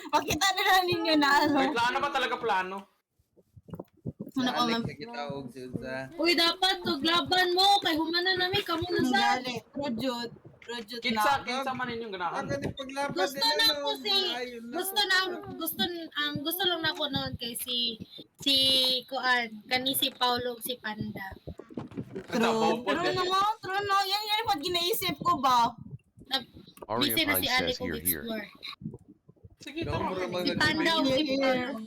[SPEAKER 5] Pakita na lang ninyo na ano.
[SPEAKER 1] Wait lang, ano ba talaga plano?
[SPEAKER 5] Ano
[SPEAKER 4] Sa
[SPEAKER 5] pa
[SPEAKER 4] Alex
[SPEAKER 5] man?
[SPEAKER 4] na kitawag si Unsa.
[SPEAKER 6] Uy, dapat tuglaban mo. Kay humana namin, kamo na
[SPEAKER 5] Ang
[SPEAKER 6] sa.
[SPEAKER 5] galit. Rojut. Rojut
[SPEAKER 1] Kinsa,
[SPEAKER 5] na.
[SPEAKER 1] kinsa man inyong ganahan.
[SPEAKER 4] Ang ganit paglaban
[SPEAKER 6] Gusto
[SPEAKER 4] nila,
[SPEAKER 6] na
[SPEAKER 4] no?
[SPEAKER 6] ko si
[SPEAKER 4] Ayun na.
[SPEAKER 6] gusto lang na ako noon kay si Kuan kani si Paulo ug si Panda.
[SPEAKER 5] True. True naman. True no. Yan pag ginaisip ko ba?
[SPEAKER 7] Aria
[SPEAKER 6] Busy na
[SPEAKER 7] Pine
[SPEAKER 6] si Ali
[SPEAKER 7] says
[SPEAKER 6] kung
[SPEAKER 7] here.
[SPEAKER 6] explore.
[SPEAKER 1] Sige,
[SPEAKER 4] No,
[SPEAKER 1] tara.
[SPEAKER 4] mura
[SPEAKER 6] Si
[SPEAKER 4] mga
[SPEAKER 6] Panda ug si
[SPEAKER 5] Here.
[SPEAKER 6] Paulo.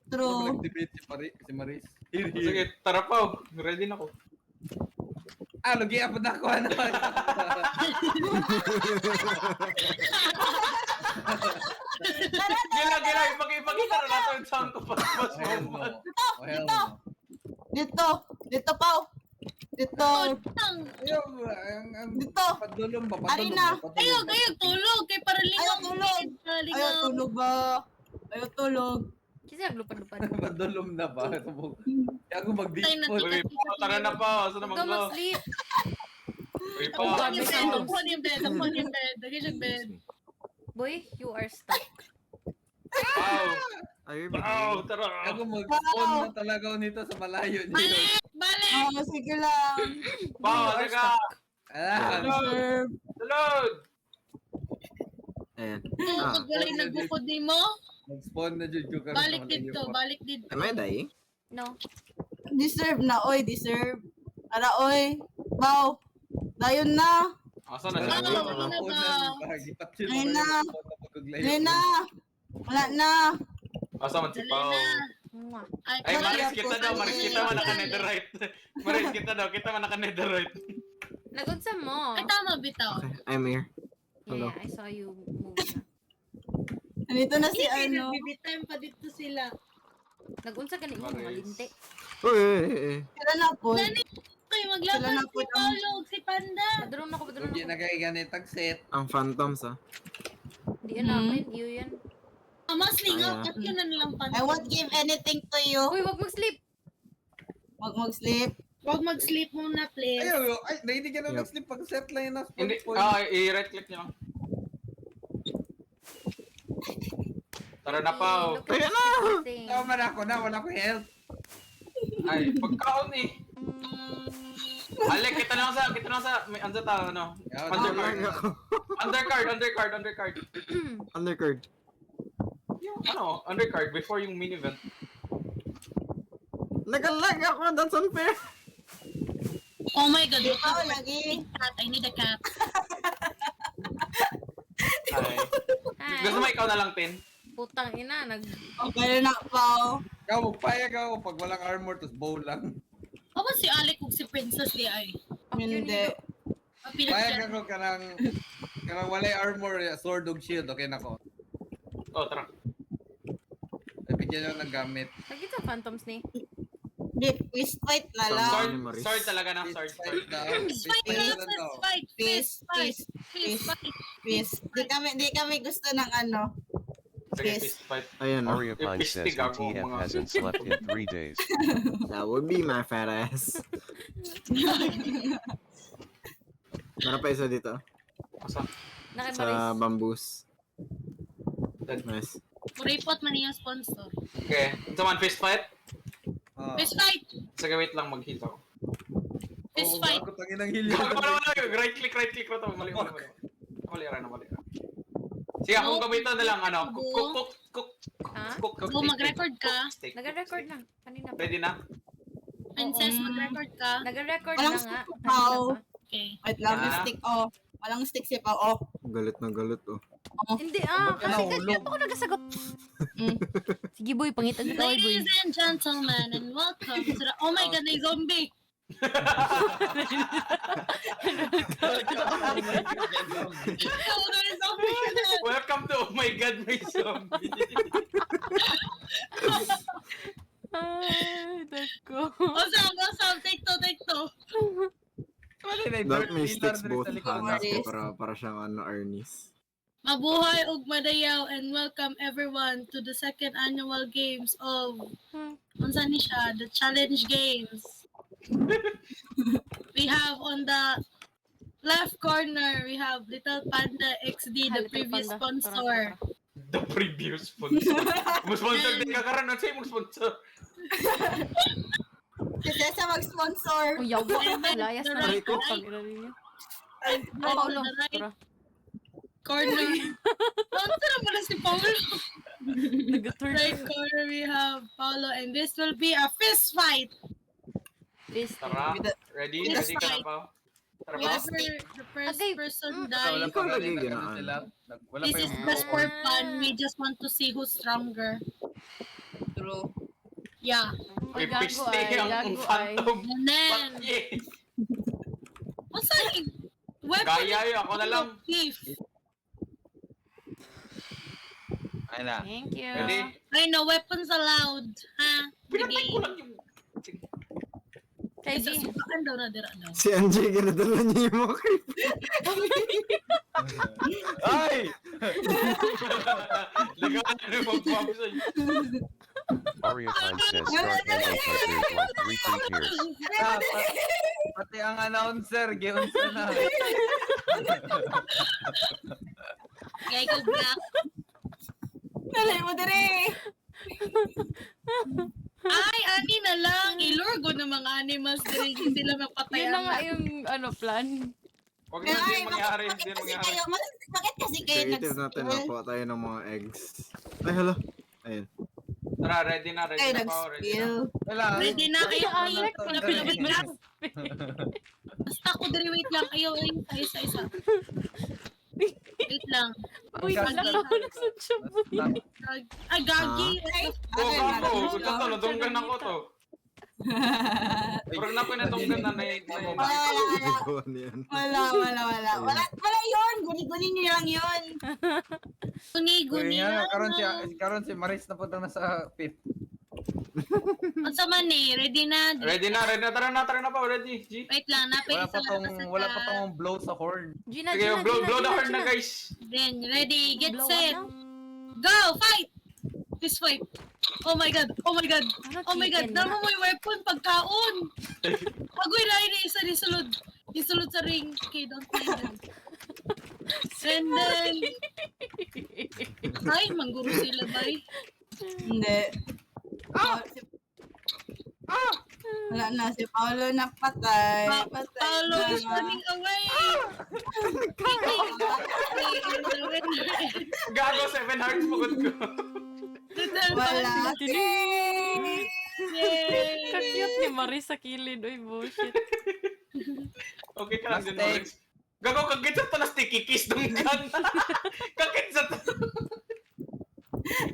[SPEAKER 5] True.
[SPEAKER 4] Nag-debate si Maris. Here, here.
[SPEAKER 1] Sige, tara pa. Ready na ako.
[SPEAKER 4] Ah, lagi apa na ako ano.
[SPEAKER 1] Gila, ipakita na nato yung sound ko pa. Mas
[SPEAKER 4] Hell no.
[SPEAKER 1] moment.
[SPEAKER 4] Oh, hell no.
[SPEAKER 5] Dito. Dito, Pao. Dito.
[SPEAKER 6] Ang
[SPEAKER 4] Ayaw, ang
[SPEAKER 5] Dito.
[SPEAKER 4] padulong ba?
[SPEAKER 5] Ari na.
[SPEAKER 6] ayog tulog kay para
[SPEAKER 5] Ayaw
[SPEAKER 6] lingaw
[SPEAKER 5] tulog.
[SPEAKER 6] para
[SPEAKER 5] Ayaw
[SPEAKER 6] lingaw.
[SPEAKER 5] tulog ba? Ayaw tulog.
[SPEAKER 2] Kasi naglupan-lupan.
[SPEAKER 4] Padulong na ba? Kaya ako
[SPEAKER 6] Patay na
[SPEAKER 4] mag-default.
[SPEAKER 1] Uy, pa, tara na pa. Asa naman
[SPEAKER 2] Ikaw
[SPEAKER 1] ko?
[SPEAKER 2] mag-sleep.
[SPEAKER 1] Uy, pa.
[SPEAKER 6] Tapon yung bed. Dagi siya bed.
[SPEAKER 2] Boy, you are stuck.
[SPEAKER 1] Wow.
[SPEAKER 3] Ay,
[SPEAKER 1] Wow, tara.
[SPEAKER 4] Ako mag-spawn na talaga ako nito sa malayo niyo.
[SPEAKER 6] Balik!
[SPEAKER 5] Oh, sige lang.
[SPEAKER 1] Wow, teka.
[SPEAKER 4] Ah,
[SPEAKER 5] Deserve.
[SPEAKER 1] Tulog.
[SPEAKER 3] Ayan.
[SPEAKER 6] Magwalay nagbukod ni mo.
[SPEAKER 4] mag-spawn na dyan ko karon
[SPEAKER 6] Balik
[SPEAKER 4] sa malayo
[SPEAKER 6] dito,
[SPEAKER 4] pa.
[SPEAKER 6] balik dito.
[SPEAKER 3] Am I dying?
[SPEAKER 2] No.
[SPEAKER 5] Deserve na, oy. Deserve. Ara, oy. Bao. Dayon na.
[SPEAKER 1] Asa na
[SPEAKER 6] Ah,
[SPEAKER 1] siya?
[SPEAKER 6] wala na ba?
[SPEAKER 5] Ayun na. Ayun na. Wala na.
[SPEAKER 1] Asa man si Pao?
[SPEAKER 2] Mwah.
[SPEAKER 1] Ay, Maris kita daw. Maris kita man naka-netherite. Maris kita daw. Kita man naka-netherite.
[SPEAKER 2] Nagunsa mo.
[SPEAKER 6] Ay, tama bitaw.
[SPEAKER 3] Okay, I'm here. Hello.
[SPEAKER 2] Yeah, I saw you move na.
[SPEAKER 5] Nandito na si
[SPEAKER 6] Sige,
[SPEAKER 5] ano.
[SPEAKER 6] nagbibitime pa dito sila.
[SPEAKER 2] Nagunsa ka mo
[SPEAKER 1] Maris.
[SPEAKER 2] malinte.
[SPEAKER 3] Uy.
[SPEAKER 5] Sila na po.
[SPEAKER 6] Nani, kayo
[SPEAKER 5] Sila
[SPEAKER 6] maglaban
[SPEAKER 5] na
[SPEAKER 6] si
[SPEAKER 5] po ng-
[SPEAKER 6] Paulo ug si Panda.
[SPEAKER 2] Padrone ako.
[SPEAKER 4] Hindi na kayo ganitag set.
[SPEAKER 3] Ang phantoms ah.
[SPEAKER 2] Di yan namin. Iyo yan.
[SPEAKER 6] Mas lingaw,
[SPEAKER 3] Ayan.
[SPEAKER 6] at yun na nilang
[SPEAKER 5] I
[SPEAKER 6] Panda.
[SPEAKER 5] won't give anything to you.
[SPEAKER 2] Uy, wag mag-sleep.
[SPEAKER 5] Wag mag-sleep.
[SPEAKER 6] Huwag mag-sleep muna, please.
[SPEAKER 4] Ayaw, ay, hindi ka na
[SPEAKER 3] Yup.
[SPEAKER 4] mag-sleep pag set lang yun na spawn
[SPEAKER 1] Hindi.
[SPEAKER 4] point.
[SPEAKER 1] I-right click niyo lang. Tara na, Pao.
[SPEAKER 2] Look at everything.
[SPEAKER 4] Tama na ako na, wala ko health.
[SPEAKER 1] Ay, pagkaon eh. Alek, kita na sa, may ansa ta, ano?
[SPEAKER 4] Yaw,
[SPEAKER 1] Undercard.
[SPEAKER 3] Naglag ako.
[SPEAKER 1] Undercard.
[SPEAKER 3] Undercard.
[SPEAKER 1] Yung, ano, undercard before yung main event.
[SPEAKER 3] Nagalag ako. That's unfair.
[SPEAKER 6] Oh my God, look
[SPEAKER 5] Pao,
[SPEAKER 6] at
[SPEAKER 5] lagi.
[SPEAKER 6] cat. I need a cat.
[SPEAKER 1] Ay. Gusto mo ikaw na lang, Tin?
[SPEAKER 2] Putang ina,
[SPEAKER 5] Okay na, Pao.
[SPEAKER 4] Ikaw, magpayag ako pag walang armor, tapos bow lang.
[SPEAKER 6] O ba si Alec ug si Princess di ay?
[SPEAKER 5] Hindi.
[SPEAKER 4] Payag ako kanang walay armor, sword ug shield, okay na ko.
[SPEAKER 1] Oh, tara.
[SPEAKER 4] Bigyan nyo ng gamit.
[SPEAKER 2] Lagi sa phantoms ni.
[SPEAKER 5] Hindi, fist fight na lang.
[SPEAKER 1] Sword,
[SPEAKER 3] ni Maris.
[SPEAKER 1] sword talaga na, sword.
[SPEAKER 6] Fight na lang,
[SPEAKER 4] daw.
[SPEAKER 6] fight,
[SPEAKER 5] Fist,
[SPEAKER 6] fight,
[SPEAKER 5] fist,
[SPEAKER 6] fight.
[SPEAKER 5] fist. Di kami gusto ng ano.
[SPEAKER 1] Sige,
[SPEAKER 5] Yes.
[SPEAKER 1] fist fight.
[SPEAKER 3] Ayan oh.
[SPEAKER 7] Aria Pine says
[SPEAKER 1] Pistig
[SPEAKER 7] her
[SPEAKER 1] ako,
[SPEAKER 7] TF
[SPEAKER 1] mga-
[SPEAKER 7] hasn't slept in 3 days.
[SPEAKER 3] That would be my fat ass. Meron pa isa dito.
[SPEAKER 1] Asa?
[SPEAKER 2] Nakay
[SPEAKER 3] Sa
[SPEAKER 2] Maris.
[SPEAKER 3] bamboos. Nice.
[SPEAKER 6] Report man niyang sponsor.
[SPEAKER 1] Okay. Ito man, fist fight?
[SPEAKER 4] Oh.
[SPEAKER 6] Fist fight!
[SPEAKER 1] Sige, wait lang, mag-heal ako.
[SPEAKER 6] Fist
[SPEAKER 4] Oo,
[SPEAKER 6] fight!
[SPEAKER 4] bago tangin ng heal.
[SPEAKER 1] Wala. Right click na to. Mali. Mali, Rana, mali. Sige, akong gamitin na lang, ano, cook,
[SPEAKER 2] Ha?
[SPEAKER 6] Go, mag-record ka.
[SPEAKER 1] steak.
[SPEAKER 2] Nag-record na. Kanina pa.
[SPEAKER 1] Ready na?
[SPEAKER 6] Princess, mag-record ka.
[SPEAKER 2] Nag-record
[SPEAKER 5] Walang
[SPEAKER 2] na nga.
[SPEAKER 5] stick,
[SPEAKER 2] Kanina
[SPEAKER 5] Pao.
[SPEAKER 2] pa.
[SPEAKER 6] Okay.
[SPEAKER 5] Wait lang, yung
[SPEAKER 1] Ah.
[SPEAKER 5] stick, oh. Walang stick si Pao, oh.
[SPEAKER 3] Galit na galit, oh.
[SPEAKER 2] Hindi,
[SPEAKER 4] Ba't ka
[SPEAKER 2] kasi
[SPEAKER 4] nahulog?
[SPEAKER 2] ako nagasagot. Sige boy, pangitag na tayo boy.
[SPEAKER 6] Ladies and gentlemen, and welcome to the... Oh my God, may zombie! Oh, may zombie!
[SPEAKER 1] Welcome to Oh My God, my zombie.
[SPEAKER 2] Ay, dako.
[SPEAKER 6] Awesome, take two.
[SPEAKER 3] Dark Mystics both hands
[SPEAKER 5] Arnis.
[SPEAKER 3] para siyang ano, Arnis.
[SPEAKER 6] Mabuhay ug madayaw and welcome everyone to the second annual games of unsa ni siya, the challenge games. We have on the left corner, we have Little Panda XD, the previous sponsor.
[SPEAKER 1] The previous sponsor. Mag-sponsor din ka karan. Ano sa'yo mag-sponsor?
[SPEAKER 5] Kasi sa mag-sponsor.
[SPEAKER 2] Oh, yawa.
[SPEAKER 6] And then
[SPEAKER 2] Layas
[SPEAKER 6] the
[SPEAKER 2] na
[SPEAKER 6] right,
[SPEAKER 2] ko.
[SPEAKER 6] right,
[SPEAKER 2] Kamera niya.
[SPEAKER 6] and
[SPEAKER 2] Oh, Paulo.
[SPEAKER 6] the right
[SPEAKER 2] Tara.
[SPEAKER 6] corner. Unsa na mo na si Paulo?
[SPEAKER 2] Nag-turn.
[SPEAKER 6] Right corner, we have Paulo, and this will be a fist fight.
[SPEAKER 2] This.
[SPEAKER 1] Tara. Ready?
[SPEAKER 6] Yes,
[SPEAKER 1] Ready ka na
[SPEAKER 6] right.
[SPEAKER 1] pa? Tara pa.
[SPEAKER 6] Whoever the first
[SPEAKER 2] Okay.
[SPEAKER 6] person
[SPEAKER 4] Wala
[SPEAKER 6] dies,
[SPEAKER 4] pa
[SPEAKER 3] Ikaw
[SPEAKER 4] rin,
[SPEAKER 3] lagi
[SPEAKER 4] ano
[SPEAKER 3] ganaan.
[SPEAKER 4] sila. Wala
[SPEAKER 6] this
[SPEAKER 4] pa
[SPEAKER 6] is
[SPEAKER 4] yung
[SPEAKER 6] just for fun. We just want to see who's stronger.
[SPEAKER 5] True.
[SPEAKER 6] Yeah.
[SPEAKER 1] May
[SPEAKER 2] Gago
[SPEAKER 1] piste
[SPEAKER 2] ay,
[SPEAKER 1] ang
[SPEAKER 2] gago ay.
[SPEAKER 1] phantom.
[SPEAKER 6] And then,
[SPEAKER 1] Patye.
[SPEAKER 6] what's that? Weapon
[SPEAKER 1] Kaya yun, ako na lang.
[SPEAKER 6] thief.
[SPEAKER 4] Ay na.
[SPEAKER 2] Thank you.
[SPEAKER 1] Ready?
[SPEAKER 6] I know, weapons allowed. Ha?
[SPEAKER 1] Pinatay ko
[SPEAKER 6] Sige.
[SPEAKER 1] lang yung...
[SPEAKER 2] Kay
[SPEAKER 6] Isa
[SPEAKER 2] G.
[SPEAKER 6] sukaan daw na dira daw.
[SPEAKER 3] Si Angie, ginadala niya yung mga creep.
[SPEAKER 4] Ay!
[SPEAKER 1] Ligaw na rin mag-pump sa'yo.
[SPEAKER 7] Ariatime says start ending cartoons like 3 years.
[SPEAKER 4] Ah, pati ang announcer, giunsa na.
[SPEAKER 6] Kaya ikaw black.
[SPEAKER 5] Nalay mo dire.
[SPEAKER 6] Ay, ani na lang. Ilurgo ng mga animals diri. Hindi sila mapatay.
[SPEAKER 2] Yun na nga yung ano plan.
[SPEAKER 1] Huwag na hindi mangyari. Hindi mangyari.
[SPEAKER 5] Bakit kasi kayo
[SPEAKER 3] Creative natin, nakuha tayo ng mga eggs. Ay, hala. Ayun.
[SPEAKER 1] Tara, ready na. Ready
[SPEAKER 5] kayo
[SPEAKER 1] na pa. Ready na.
[SPEAKER 5] nag-spill?
[SPEAKER 4] Wala.
[SPEAKER 6] Ready na kayo.
[SPEAKER 2] Ay,
[SPEAKER 6] Ay, wait lang. Basta ako diri, wait lang. Ayaw, isa-isa. Wait lang.
[SPEAKER 2] Uy, nakakulik sa siya boy.
[SPEAKER 6] Ay, gagi.
[SPEAKER 1] Oh, gago. Gusto to. Nadunggan ako to. Parang na pinadunggan na
[SPEAKER 3] Nagawa niyan.
[SPEAKER 5] Wala yun. Guni-guni niyo lang yun.
[SPEAKER 6] Guni-guni
[SPEAKER 4] Kaya
[SPEAKER 6] lang.
[SPEAKER 4] karon si Maris na punta na sa fifth.
[SPEAKER 6] Unsa man eh, ready na.
[SPEAKER 1] Ready na. Tara na pa. Ready. G.
[SPEAKER 6] Wait lang, napay
[SPEAKER 4] Wala
[SPEAKER 6] isa
[SPEAKER 4] pa
[SPEAKER 6] lang
[SPEAKER 4] tong blow sa horn.
[SPEAKER 2] Gina,
[SPEAKER 1] Sige,
[SPEAKER 2] Gina,
[SPEAKER 1] blow the horn
[SPEAKER 2] Gina.
[SPEAKER 1] na guys.
[SPEAKER 6] Then, ready, get
[SPEAKER 2] Blow
[SPEAKER 6] set,
[SPEAKER 2] up
[SPEAKER 6] go, fight! This fight. Oh my god, oh my god,
[SPEAKER 2] Ano,
[SPEAKER 6] oh my god,
[SPEAKER 2] chicken
[SPEAKER 6] damo
[SPEAKER 2] na?
[SPEAKER 6] mo yung weapon, pagkaon! Agoy na ini isa ni sulod. Isulod sa ring. Okay, don't mind them. And then, ay, mangguro sila, bay.
[SPEAKER 5] Hindi. Wala na. Si Paolo napatay. Patay
[SPEAKER 6] Paolo
[SPEAKER 5] na.
[SPEAKER 6] is running away.
[SPEAKER 1] Gago, 7 hearts pagod ko.
[SPEAKER 5] Wala.
[SPEAKER 6] Yay!
[SPEAKER 2] Ka-cute ni Marie sa kilid. Uy, bullshit.
[SPEAKER 1] Okay ka lang din,
[SPEAKER 4] Mistake.
[SPEAKER 1] Maris. Gago, kagit sa to na sticky kiss ng gun. Kagit sa to.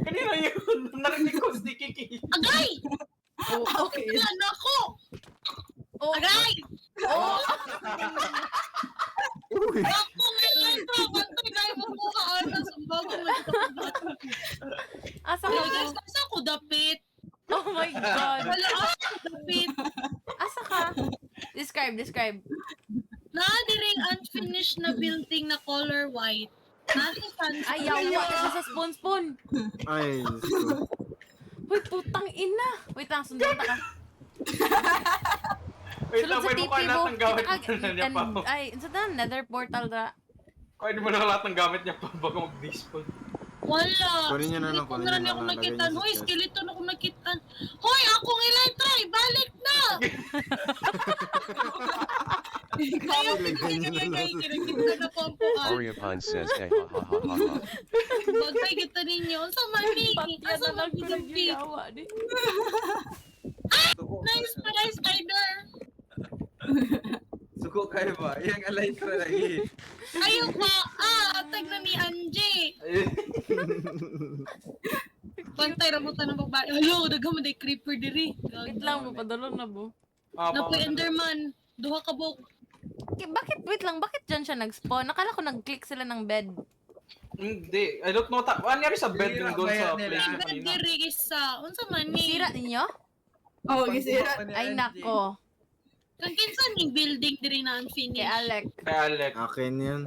[SPEAKER 1] Kanina yun. Narinig ko sticky kiss.
[SPEAKER 6] Agay!
[SPEAKER 2] Oh, okay.
[SPEAKER 6] Yan ako!
[SPEAKER 2] Oh,
[SPEAKER 6] Agay!
[SPEAKER 2] oh.
[SPEAKER 3] Uy!
[SPEAKER 6] Ako ngayon to! Bantay na yung mabuhaan na sa bago mo ito.
[SPEAKER 2] Asa
[SPEAKER 6] Hello
[SPEAKER 2] ka?
[SPEAKER 6] guys, nasa ako dapit?
[SPEAKER 2] Oh my God.
[SPEAKER 6] Wala ako dapit.
[SPEAKER 2] Asa ka? Describe.
[SPEAKER 6] Nadiring unfinished na building na color white. Nasa sunset.
[SPEAKER 2] Ay, yawa. Isa sa spoon.
[SPEAKER 3] Ay, Diyos ko.
[SPEAKER 2] Uy, putang ina. Wait lang, sundan ka.
[SPEAKER 1] Wait lang,
[SPEAKER 2] Sulod sa
[SPEAKER 1] pwede mo
[SPEAKER 2] TP
[SPEAKER 1] kayo lahat
[SPEAKER 2] mo.
[SPEAKER 1] ng gamit niya pa.
[SPEAKER 2] Ay, sa dan, nether portal da.
[SPEAKER 1] Pwede mo lang lahat ng gamit niya pa bago mag-despawn.
[SPEAKER 6] Wala.
[SPEAKER 3] Kunin niyo na lang,
[SPEAKER 6] Hindi ko
[SPEAKER 3] kunin
[SPEAKER 6] na
[SPEAKER 3] niyo
[SPEAKER 6] ako
[SPEAKER 3] na lang,
[SPEAKER 6] nakita.
[SPEAKER 3] lagay niyo sa
[SPEAKER 6] Hoy,
[SPEAKER 3] chest.
[SPEAKER 6] skeleton ako nakita. Hoy, akong electry! Balik na! Ayaw,
[SPEAKER 3] Ilagay niyo na lang sa-
[SPEAKER 6] kinakita na po ang puan.
[SPEAKER 7] Aria Pine says, eh, ha ha ha ha ha.
[SPEAKER 6] Bagay kita ninyo. Sa mani.
[SPEAKER 2] Patya na lang ko
[SPEAKER 6] Asa
[SPEAKER 2] yawa di.
[SPEAKER 6] Nice pa, nice spider.
[SPEAKER 4] Suko kayo ba? Yang Elytra lagi.
[SPEAKER 6] Ayaw pa. Tag na ni Angie. Pantay ramutan ng babae. Hello, daghan mo day creeper diri.
[SPEAKER 2] Wait lang, mapadalo na bo.
[SPEAKER 6] Napoy Enderman. Duha ka bok.
[SPEAKER 2] Wait lang, bakit dyan siya nag-spawn? Nakala ko nag-click sila ng bed.
[SPEAKER 1] Hindi. I don't know. Ano nangyari sa bed
[SPEAKER 4] Sira
[SPEAKER 1] doon sa
[SPEAKER 4] ba yan
[SPEAKER 1] place
[SPEAKER 4] nila?
[SPEAKER 1] na
[SPEAKER 6] Bed
[SPEAKER 1] kanina?
[SPEAKER 6] diri isa. Unsa man ni?
[SPEAKER 2] Sira ninyo?
[SPEAKER 5] Oh, gisira.
[SPEAKER 2] Ay nako.
[SPEAKER 6] Kung kinsa ni building diri na unfinished.
[SPEAKER 2] Kay Alec.
[SPEAKER 1] Kay Alec.
[SPEAKER 3] Akin yun.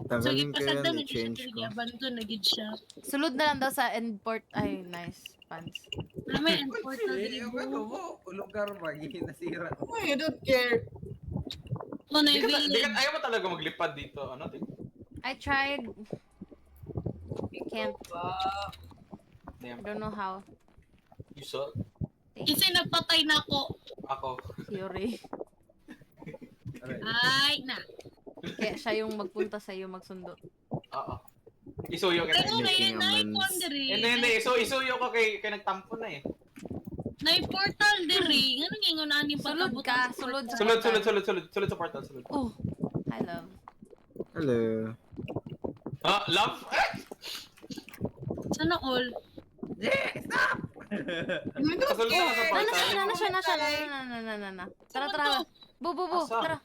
[SPEAKER 6] So
[SPEAKER 3] Tagalin ko
[SPEAKER 6] gipasagda
[SPEAKER 3] yan,
[SPEAKER 6] man siya
[SPEAKER 3] i-change
[SPEAKER 6] diri
[SPEAKER 3] ko.
[SPEAKER 6] abandon na gid siya.
[SPEAKER 2] Sulod na lang daw sa end port. Ay, nice. Pants.
[SPEAKER 6] Wala may end portal diri.
[SPEAKER 4] Yung ano mo, lugar ba? Nasira.
[SPEAKER 5] Oh, you don't care.
[SPEAKER 6] Mo na
[SPEAKER 1] Di ka,
[SPEAKER 6] village.
[SPEAKER 1] ayaw mo talaga maglipad dito. Ano?
[SPEAKER 2] I tried. Can't. I
[SPEAKER 1] Damn.
[SPEAKER 2] don't know how.
[SPEAKER 1] You saw?
[SPEAKER 6] Kasi nagpatay na ako.
[SPEAKER 1] Ako.
[SPEAKER 2] Theory.
[SPEAKER 6] Ay na.
[SPEAKER 2] Kaya siya yung magpunta sa iyo magsundo.
[SPEAKER 1] Oo. Isuyo kita.
[SPEAKER 6] Pero na
[SPEAKER 3] Making
[SPEAKER 6] yun, na
[SPEAKER 3] amends.
[SPEAKER 6] diri.
[SPEAKER 1] Hindi. Isuyo ko kay nagtampo na eh.
[SPEAKER 6] Na portal diri. Ano nga yung nani
[SPEAKER 2] Sulod ka, sulod sa
[SPEAKER 1] Sulod sa portal. Sulod.
[SPEAKER 2] Oh, I love.
[SPEAKER 3] Hello.
[SPEAKER 1] Love?
[SPEAKER 6] Sana all.
[SPEAKER 5] You don't
[SPEAKER 1] Kasulod na sa
[SPEAKER 5] care.
[SPEAKER 1] portal.
[SPEAKER 2] Na. Tara. Bu,
[SPEAKER 1] Asa?
[SPEAKER 2] tara.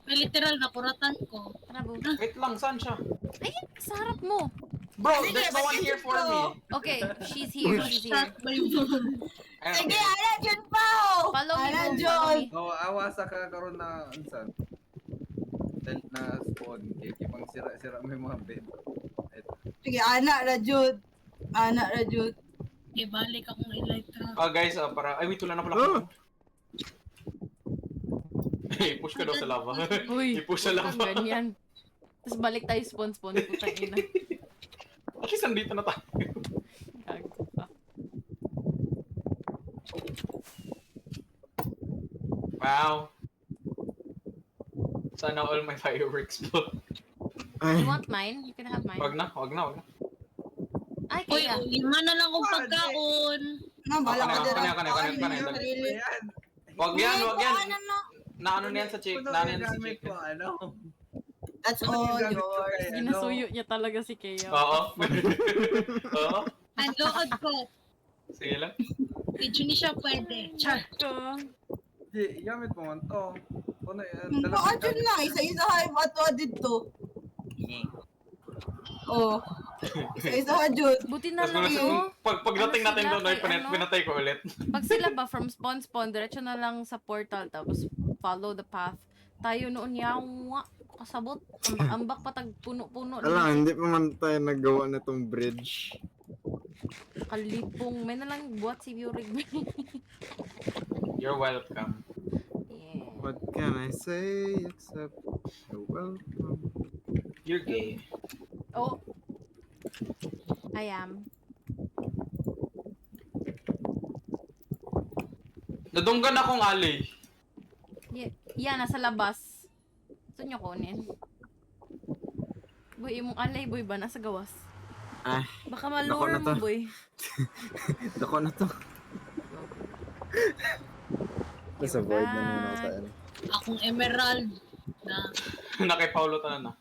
[SPEAKER 6] May literal na kuratan ko.
[SPEAKER 2] Tara, bu.
[SPEAKER 1] Wait lang, saan siya?
[SPEAKER 2] Ay, sa harap mo.
[SPEAKER 1] Bro, there's no one here for me.
[SPEAKER 2] Okay, she's here.
[SPEAKER 6] Start ba yung
[SPEAKER 1] Ayun.
[SPEAKER 5] Sige, ala, dyan pa, oh.
[SPEAKER 2] Follow me,
[SPEAKER 5] Ala,
[SPEAKER 2] bu.
[SPEAKER 5] John.
[SPEAKER 2] Follow me.
[SPEAKER 4] Oh, awa sa kakaroon na unsan. Tent na spawn. Kaya pang sira-sira may mga bed.
[SPEAKER 5] Sige, anak ra, Jud. Anak ra, Jud.
[SPEAKER 6] ibalik akong electra.
[SPEAKER 1] Guys, para... Ay, wait, wala na pala
[SPEAKER 3] Oh!
[SPEAKER 1] ako. I-push ka daw sa lava.
[SPEAKER 2] Uy,
[SPEAKER 1] I-push sa
[SPEAKER 2] huwag
[SPEAKER 1] lava.
[SPEAKER 2] kang ganyan. Tapos balik tayo spawn. Putang ina.
[SPEAKER 1] At least nandito na tayo.
[SPEAKER 2] Gago ka.
[SPEAKER 1] Wow. Sana all my fireworks po.
[SPEAKER 3] Ay,
[SPEAKER 2] You want mine? You can have mine.
[SPEAKER 1] Wag na.
[SPEAKER 2] Ay,
[SPEAKER 6] Uy,
[SPEAKER 2] kaya.
[SPEAKER 6] lima na lang akong pagkaon.
[SPEAKER 5] Na, bala
[SPEAKER 1] Kanya,
[SPEAKER 5] ko dira.
[SPEAKER 1] kanya. Wag yan. Na ano na yan sa chick. Na ano yan sa chick.
[SPEAKER 4] Ano?
[SPEAKER 5] That's all yours.
[SPEAKER 2] Ginasuyo niya talaga si Kea.
[SPEAKER 1] Oo. Oo.
[SPEAKER 6] Ang load ko.
[SPEAKER 1] Sige lang.
[SPEAKER 6] Medyo ni siya pwede. Char.
[SPEAKER 4] Di, gamit mo man to. Ano yan?
[SPEAKER 5] Baka dyan lang, isa-isa ha, ato dito. Oh. Isa-isa ha, Jud.
[SPEAKER 2] Buti na
[SPEAKER 1] Tapos
[SPEAKER 2] lang yun.
[SPEAKER 1] pagdating
[SPEAKER 2] Ano
[SPEAKER 1] natin
[SPEAKER 2] sila
[SPEAKER 1] doon, ay
[SPEAKER 2] kay ano?
[SPEAKER 1] pinatay ko ulit.
[SPEAKER 2] Pag sila ba from spawn, diretso na lang sa portal, tapos follow the path. Tayo noon yawa, kasabot. Ambak patag puno-puno.
[SPEAKER 3] ala, hindi pa man tayo nagawa na tong bridge.
[SPEAKER 2] Kalibong. May nalang buhat si Yurig.
[SPEAKER 1] You're welcome.
[SPEAKER 2] Yeah.
[SPEAKER 3] What can I say except you're welcome?
[SPEAKER 1] You're gay.
[SPEAKER 2] Oh. I am.
[SPEAKER 1] Nadunggan akong alley.
[SPEAKER 2] Yeah, nasa labas. Gusto nyo kunin? Boy, imong alay, boy ba? Nasa gawas.
[SPEAKER 3] Ah,
[SPEAKER 2] Baka
[SPEAKER 3] nako
[SPEAKER 2] malure
[SPEAKER 3] na
[SPEAKER 2] mo,
[SPEAKER 3] to.
[SPEAKER 2] boy.
[SPEAKER 3] Dako na to. Nasa void na muna ako tayo.
[SPEAKER 6] Akong emerald na
[SPEAKER 1] Na kay Paulo tanan na.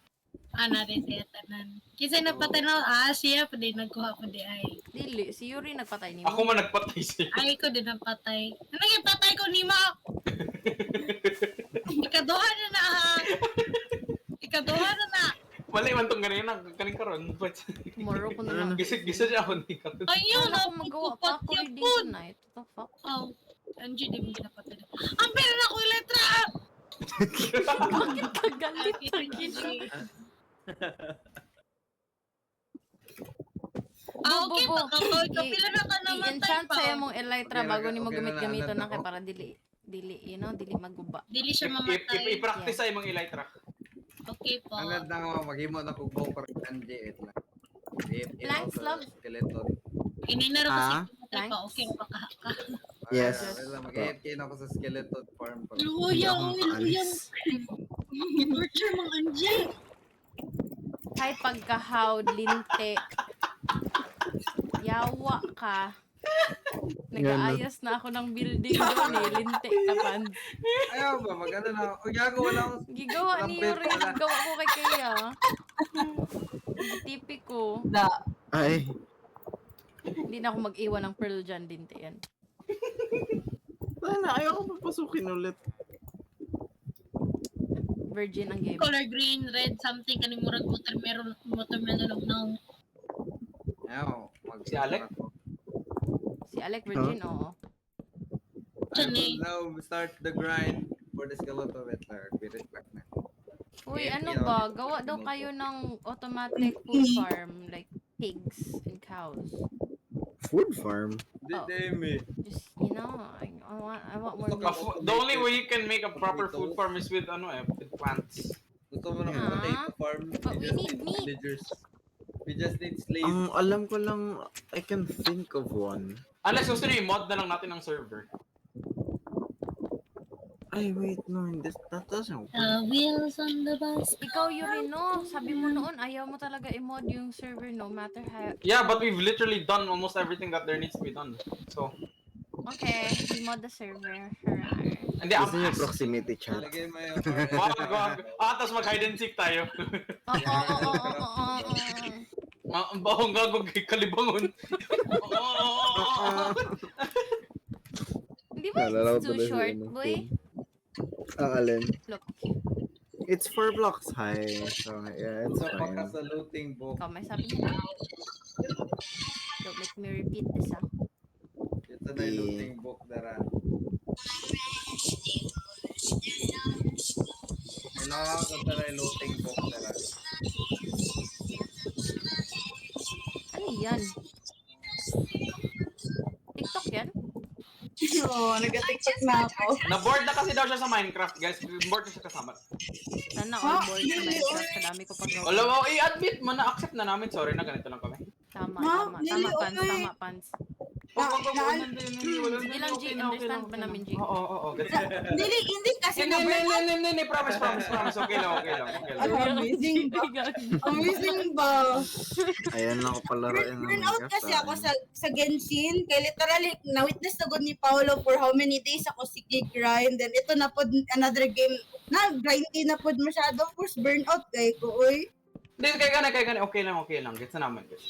[SPEAKER 6] ana rin siya tanan. Kasi napatay na siya pa din nagkuha pa di ay.
[SPEAKER 2] Dili, si Yuri nagpatay ni
[SPEAKER 1] Ako man nagpatay siya.
[SPEAKER 6] Ay ko din napatay. Ano yung patay ko ni Ma? Ikaduha na na ha. Ikaduha na na.
[SPEAKER 1] Mali man tong ganina, kaning karon. But
[SPEAKER 2] Tomorrow ko na lang.
[SPEAKER 1] gisig-gisig ako ni karon.
[SPEAKER 6] Ayun,
[SPEAKER 2] Wala akong magawa pa ako
[SPEAKER 6] napagkupat
[SPEAKER 2] reading
[SPEAKER 6] yapon.
[SPEAKER 2] tonight. What the fuck?
[SPEAKER 6] Oh, Angie, di mo napatay. Ang pera na ko letra!
[SPEAKER 2] Kagalit lagi siya.
[SPEAKER 6] Okay,
[SPEAKER 2] Bo.
[SPEAKER 6] pagkakoy ka. Pila na ka naman
[SPEAKER 2] I-enchant
[SPEAKER 6] tayo
[SPEAKER 2] sa'yo
[SPEAKER 6] pa.
[SPEAKER 2] mong elytra
[SPEAKER 4] Okay,
[SPEAKER 2] bago
[SPEAKER 4] okay,
[SPEAKER 2] ni mo
[SPEAKER 4] okay na
[SPEAKER 2] gamit-gamito
[SPEAKER 4] lang,
[SPEAKER 2] na kay
[SPEAKER 4] ako.
[SPEAKER 2] para dili, you know, dili maguba.
[SPEAKER 6] Dili siya mamatay.
[SPEAKER 1] I-practice sa imong elytra.
[SPEAKER 6] Okay po.
[SPEAKER 4] Ang ganda nga, maghimo na kung go for Angie.
[SPEAKER 2] Planks, love.
[SPEAKER 4] Skeleton.
[SPEAKER 6] Ininaro ko
[SPEAKER 3] Ah?
[SPEAKER 6] si patay pa. Okay, pakahaka.
[SPEAKER 3] Yes.
[SPEAKER 4] Mag-AFK na ako sa skeleton for farm pa.
[SPEAKER 6] Luya,
[SPEAKER 3] Hindi ako
[SPEAKER 6] luya.
[SPEAKER 3] makaalis.
[SPEAKER 6] Torture mga Anjay.
[SPEAKER 2] Hay pagkahawd, linte. Yawa ka. Nag-aayos na ako ng building doon eh. Linte tapan.
[SPEAKER 4] Ayaw ba, mag-ano na. O gago, wala akong...
[SPEAKER 2] Gigawa
[SPEAKER 4] Walang
[SPEAKER 2] niyo
[SPEAKER 4] bet
[SPEAKER 2] rin.
[SPEAKER 4] pala.
[SPEAKER 2] Gigawa ko kay Kaya. Tipiko.
[SPEAKER 5] Da.
[SPEAKER 3] Ay,
[SPEAKER 2] Hindi na ako mag-iwan ng pearl dyan, linte yan.
[SPEAKER 3] wala, ayaw ko papasukin ulit.
[SPEAKER 2] Virgin ang game.
[SPEAKER 6] Color green, red, something. Kaning murag watermelon ng
[SPEAKER 4] Ayaw.
[SPEAKER 1] Si Alec?
[SPEAKER 2] Si Alec Virgin, oo.
[SPEAKER 4] I will now start the grind for the skeleton wetler. Be right back na.
[SPEAKER 2] Uy,
[SPEAKER 4] Yeah,
[SPEAKER 2] ano
[SPEAKER 4] you know,
[SPEAKER 2] ba?
[SPEAKER 4] it's
[SPEAKER 2] Gawa daw
[SPEAKER 4] fucking
[SPEAKER 2] kayo ng automatic food farm. Like pigs and cows.
[SPEAKER 3] Food farm?
[SPEAKER 2] Oh.
[SPEAKER 4] Demi.
[SPEAKER 2] Just, you know, I want more
[SPEAKER 4] Gusto
[SPEAKER 2] meat.
[SPEAKER 4] ko-
[SPEAKER 1] The only way you can make a proper food farm is with with plants.
[SPEAKER 4] Gusto mo na
[SPEAKER 2] Ah,
[SPEAKER 4] potato farm?
[SPEAKER 2] but we need meat.
[SPEAKER 4] villagers. We just need slaves.
[SPEAKER 3] Ang alam ko lang, I can think of one.
[SPEAKER 1] Unless gusto niyo i-mod na lang natin ang server.
[SPEAKER 3] Ay, wait, no, that doesn't work.
[SPEAKER 6] wheels on the bus.
[SPEAKER 2] Ikaw yun no, sabi mo noon, ayaw mo talaga i-mod yung server no matter how.
[SPEAKER 1] Yeah, but we've literally done almost everything that there needs to be done. So,
[SPEAKER 2] Okay, i-mod the server. Hurray.
[SPEAKER 1] hindi,
[SPEAKER 3] Gusto niyo proximity chat?
[SPEAKER 4] Lagay mo yung...
[SPEAKER 1] wag. Tapos mag-hide and seek tayo.
[SPEAKER 2] Oo.
[SPEAKER 1] Ang bahong gagog kay Kalibangon.
[SPEAKER 2] Hindi ba
[SPEAKER 3] Naalala ko
[SPEAKER 2] it's too
[SPEAKER 3] tuloy si
[SPEAKER 2] short,
[SPEAKER 3] ano,
[SPEAKER 2] boy?
[SPEAKER 3] Ang alin?
[SPEAKER 2] Look,
[SPEAKER 3] It's 4 blocks high, so yeah, it's
[SPEAKER 4] Gusto pa ka
[SPEAKER 3] fine.
[SPEAKER 4] sa looting book.
[SPEAKER 2] ikaw may sabi niya na. Don't make me repeat this ah.
[SPEAKER 4] Ito na yung looting book, Dara. Kailangan ko na yung looting book, Dara.
[SPEAKER 2] Ano yan? TikTok yan?
[SPEAKER 5] Oo, nag-tiktok na ako.
[SPEAKER 1] Na-board na kasi daw siya sa Minecraft, guys. Board na siya kasama.
[SPEAKER 2] Sana all board sa Minecraft. Kadami ko pag
[SPEAKER 1] Wala mo, i-admit mo na accept na namin. Sorry na, ganito lang kami.
[SPEAKER 2] Tama,
[SPEAKER 5] Ma,
[SPEAKER 2] tama.
[SPEAKER 5] dili,
[SPEAKER 2] Tama, Pans.
[SPEAKER 5] okay.
[SPEAKER 2] Tama, Pans.
[SPEAKER 1] Wag,
[SPEAKER 2] Sige lang, G. Understand ba namin, G?
[SPEAKER 1] Oo.
[SPEAKER 5] Hindi kasi
[SPEAKER 1] Hindi, promise. Okay lang.
[SPEAKER 5] Amazing ba? Amazing ba?
[SPEAKER 3] Ayan lang ako palaroin ng
[SPEAKER 5] Burn out
[SPEAKER 3] Minecraft,
[SPEAKER 5] kasi
[SPEAKER 3] ah.
[SPEAKER 5] ako sa Genshin. Kaya literally, na-witness na good ni Paolo for how many days ako sige grind. Then ito na po another game. Na-grindy na po masyado. Of course, burn out kay ko, uy.
[SPEAKER 1] Hindi, kaya gani. Okay lang. Gets na naman, guys.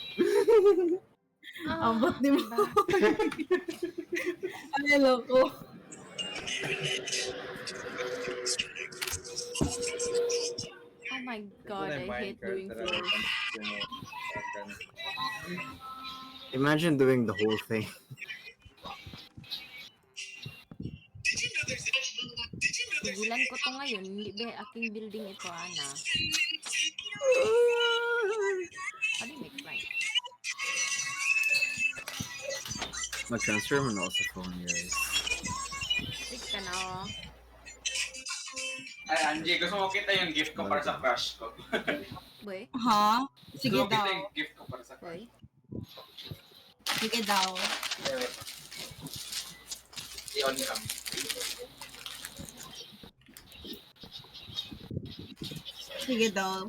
[SPEAKER 5] Ambot ni mo.
[SPEAKER 2] Diba?
[SPEAKER 5] Ay, loko.
[SPEAKER 2] Oh my god, I hate doing floors.
[SPEAKER 3] Imagine doing the whole thing.
[SPEAKER 2] Tigilan ko to ngayon. Hindi ba aking building ito, Ana? How do you make light?
[SPEAKER 3] Mag-transfer mo na ako sa phone, guys.
[SPEAKER 2] Wait ka na, oh.
[SPEAKER 1] Ay, Angie, gusto mo kita yung gift ko para sa crush ko.
[SPEAKER 2] Boy?
[SPEAKER 5] Ha? Sige
[SPEAKER 1] Gusto mo kita
[SPEAKER 5] daw.
[SPEAKER 1] yung gift ko para sa crush.
[SPEAKER 2] Boy?
[SPEAKER 5] Sige daw.
[SPEAKER 1] I-on cam.
[SPEAKER 5] Sige daw.